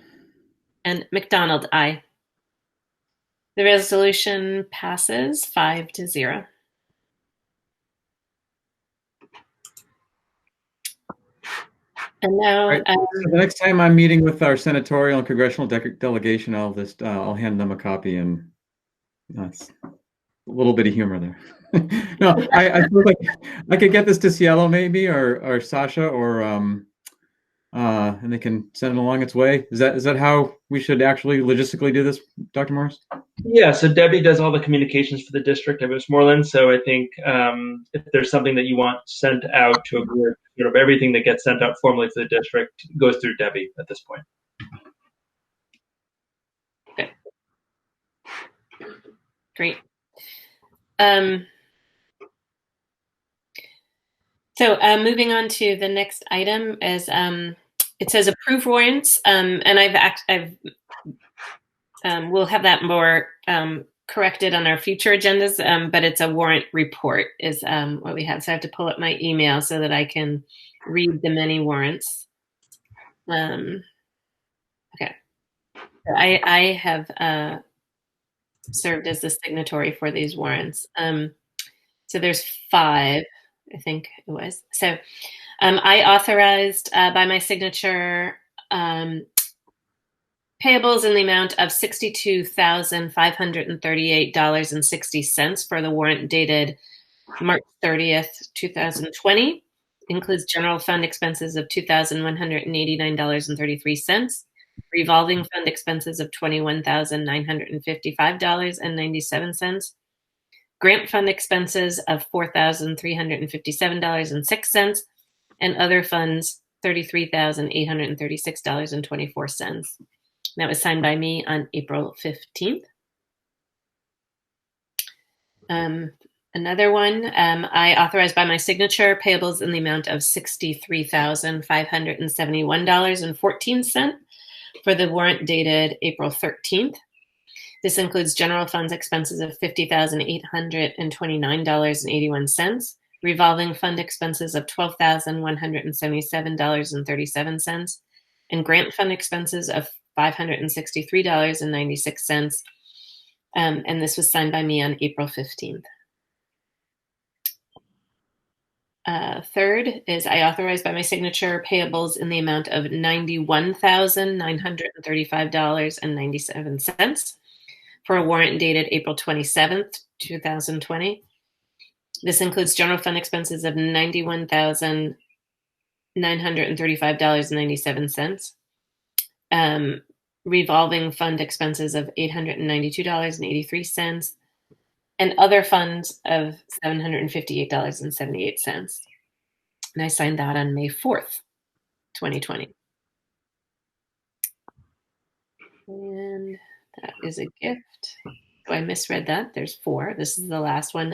And McDonald, aye. The resolution passes 5-0. And now, Right. So the next time I'm meeting with our senatorial and congressional delegation, I'll hand them a copy, and that's a little bit of humor there. No, I feel like I could get this to Cielo maybe, or Sasha, or and they can send it along its way. Is that how we should actually logistically do this, Dr. Morris? Yeah, so Debbie does all the communications for the district of Westmoreland. So I think if there's something that you want sent out to a group, everything that gets sent out formally to the district goes through Debbie at this point. Okay. Great. So moving on to the next item is it says approve warrants, and we'll have that more corrected on our future agendas, but it's a warrant report is what we have. So I have to pull up my email so that I can read the many warrants. Okay. I have served as the signatory for these warrants. So there's 5, I think it was. So I authorized by my signature payables in the amount of $62,538.60 for the warrant dated March 30th, 2020. Includes general fund expenses of $2,189.33, revolving fund expenses of $21,955.97, grant fund expenses of $4,357.06, and other funds $33,836.24. That was signed by me on April 15th. Another one, I authorized by my signature payables in the amount of $63,571.14 for the warrant dated April 13th. This includes general funds expenses of $50,829.81, revolving fund expenses of $12,177.37, and grant fund expenses of $563.96. And this was signed by me on April 15th. Third is I authorized by my signature payables in the amount of $91,935.97 for a warrant dated April 27th, 2020. This includes general fund expenses of $91,935.97, revolving fund expenses of $892.83, and other funds of $758.78. And I signed that on May 4th, 2020. And that is a gift. Oh, I misread that. There's 4. This is the last one.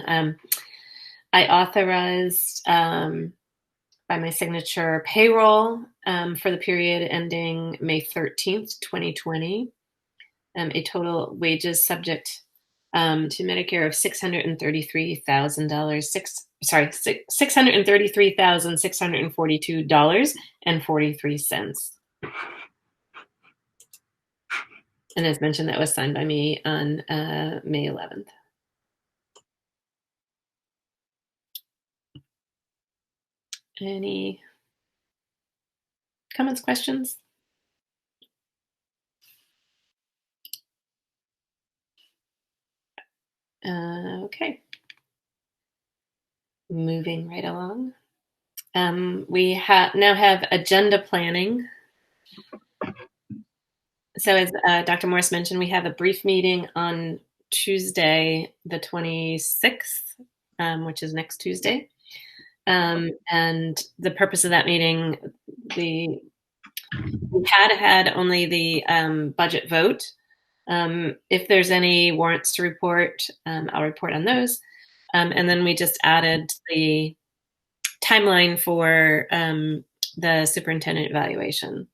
I authorized by my signature payroll for the period ending May 13th, 2020, a total wages subject to Medicare of $633,642.43. And as mentioned, that was signed by me on May 11th. Any comments, questions? Okay. Moving right along. We now have agenda planning. So as Dr. Morris mentioned, we have a brief meeting on Tuesday, the 26th, which is next Tuesday. And the purpose of that meeting, we had only the budget vote. If there's any warrants to report, I'll report on those. And then we just added the timeline for the superintendent evaluation.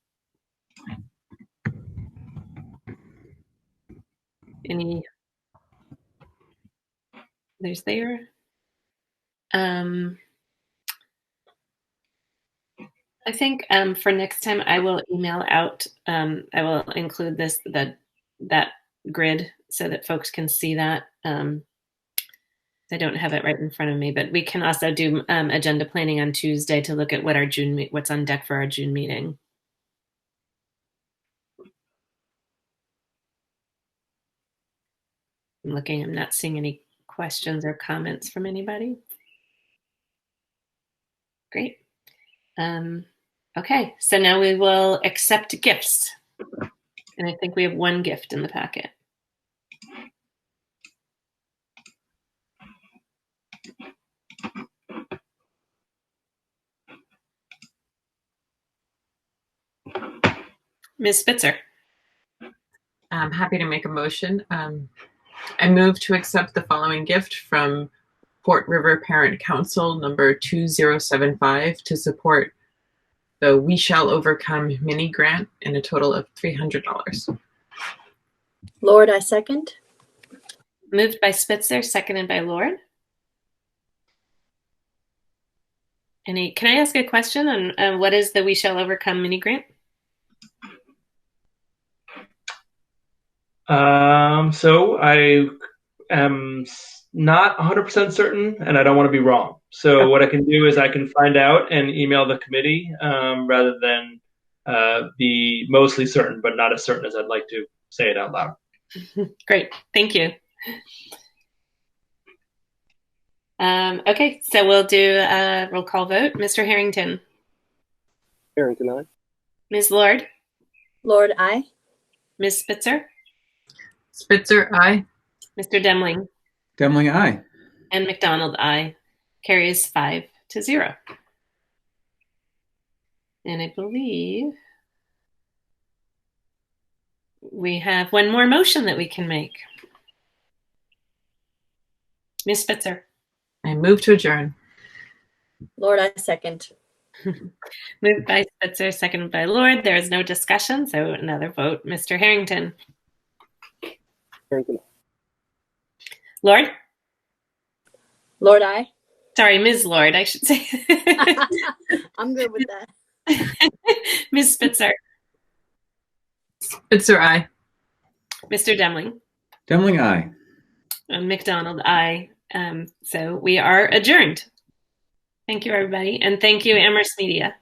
There's there. I think for next time I will email out, I will include that grid so that folks can see that. I don't have it right in front of me, but we can also do agenda planning on Tuesday to look at what our what's on deck for our June meeting. I'm looking, I'm not seeing any questions or comments from anybody. Great. Okay, so now we will accept gifts. And I think we have one gift in the packet. Ms. Spitzer. I'm happy to make a motion. I move to accept the following gift from Fort River Parent Council number 2075 to support the We Shall Overcome mini grant in a total of $300. Lord, I second. Moved by Spitzer, seconded by Lord. Can I ask a question on what is the We Shall Overcome mini grant? So I am not 100% certain, and I don't want to be wrong. So what I can do is I can find out and email the committee rather than be mostly certain, but not as certain as I'd like to say it out loud. Great, thank you. Okay, so we'll do a roll call vote. Mr. Harrington. Harrington, aye. Ms. Lord. Lord, I. Ms. Spitzer. Spitzer, aye. Mr. Demling. Demling, aye. And McDonald, aye. Carries 5-0. And I believe we have one more motion that we can make. Ms. Spitzer. I move to adjourn. Lord, I second. Moved by Spitzer, seconded by Lord. There is no discussion, so another vote. Mr. Harrington. Harrington. Lord? Lord, I. Sorry, Ms. Lord, I should say. I'm good with that. Ms. Spitzer. Spitzer, aye. Mr. Demling. Demling, aye. McDonald, aye. So we are adjourned. Thank you, everybody. And thank you, Amherst Media.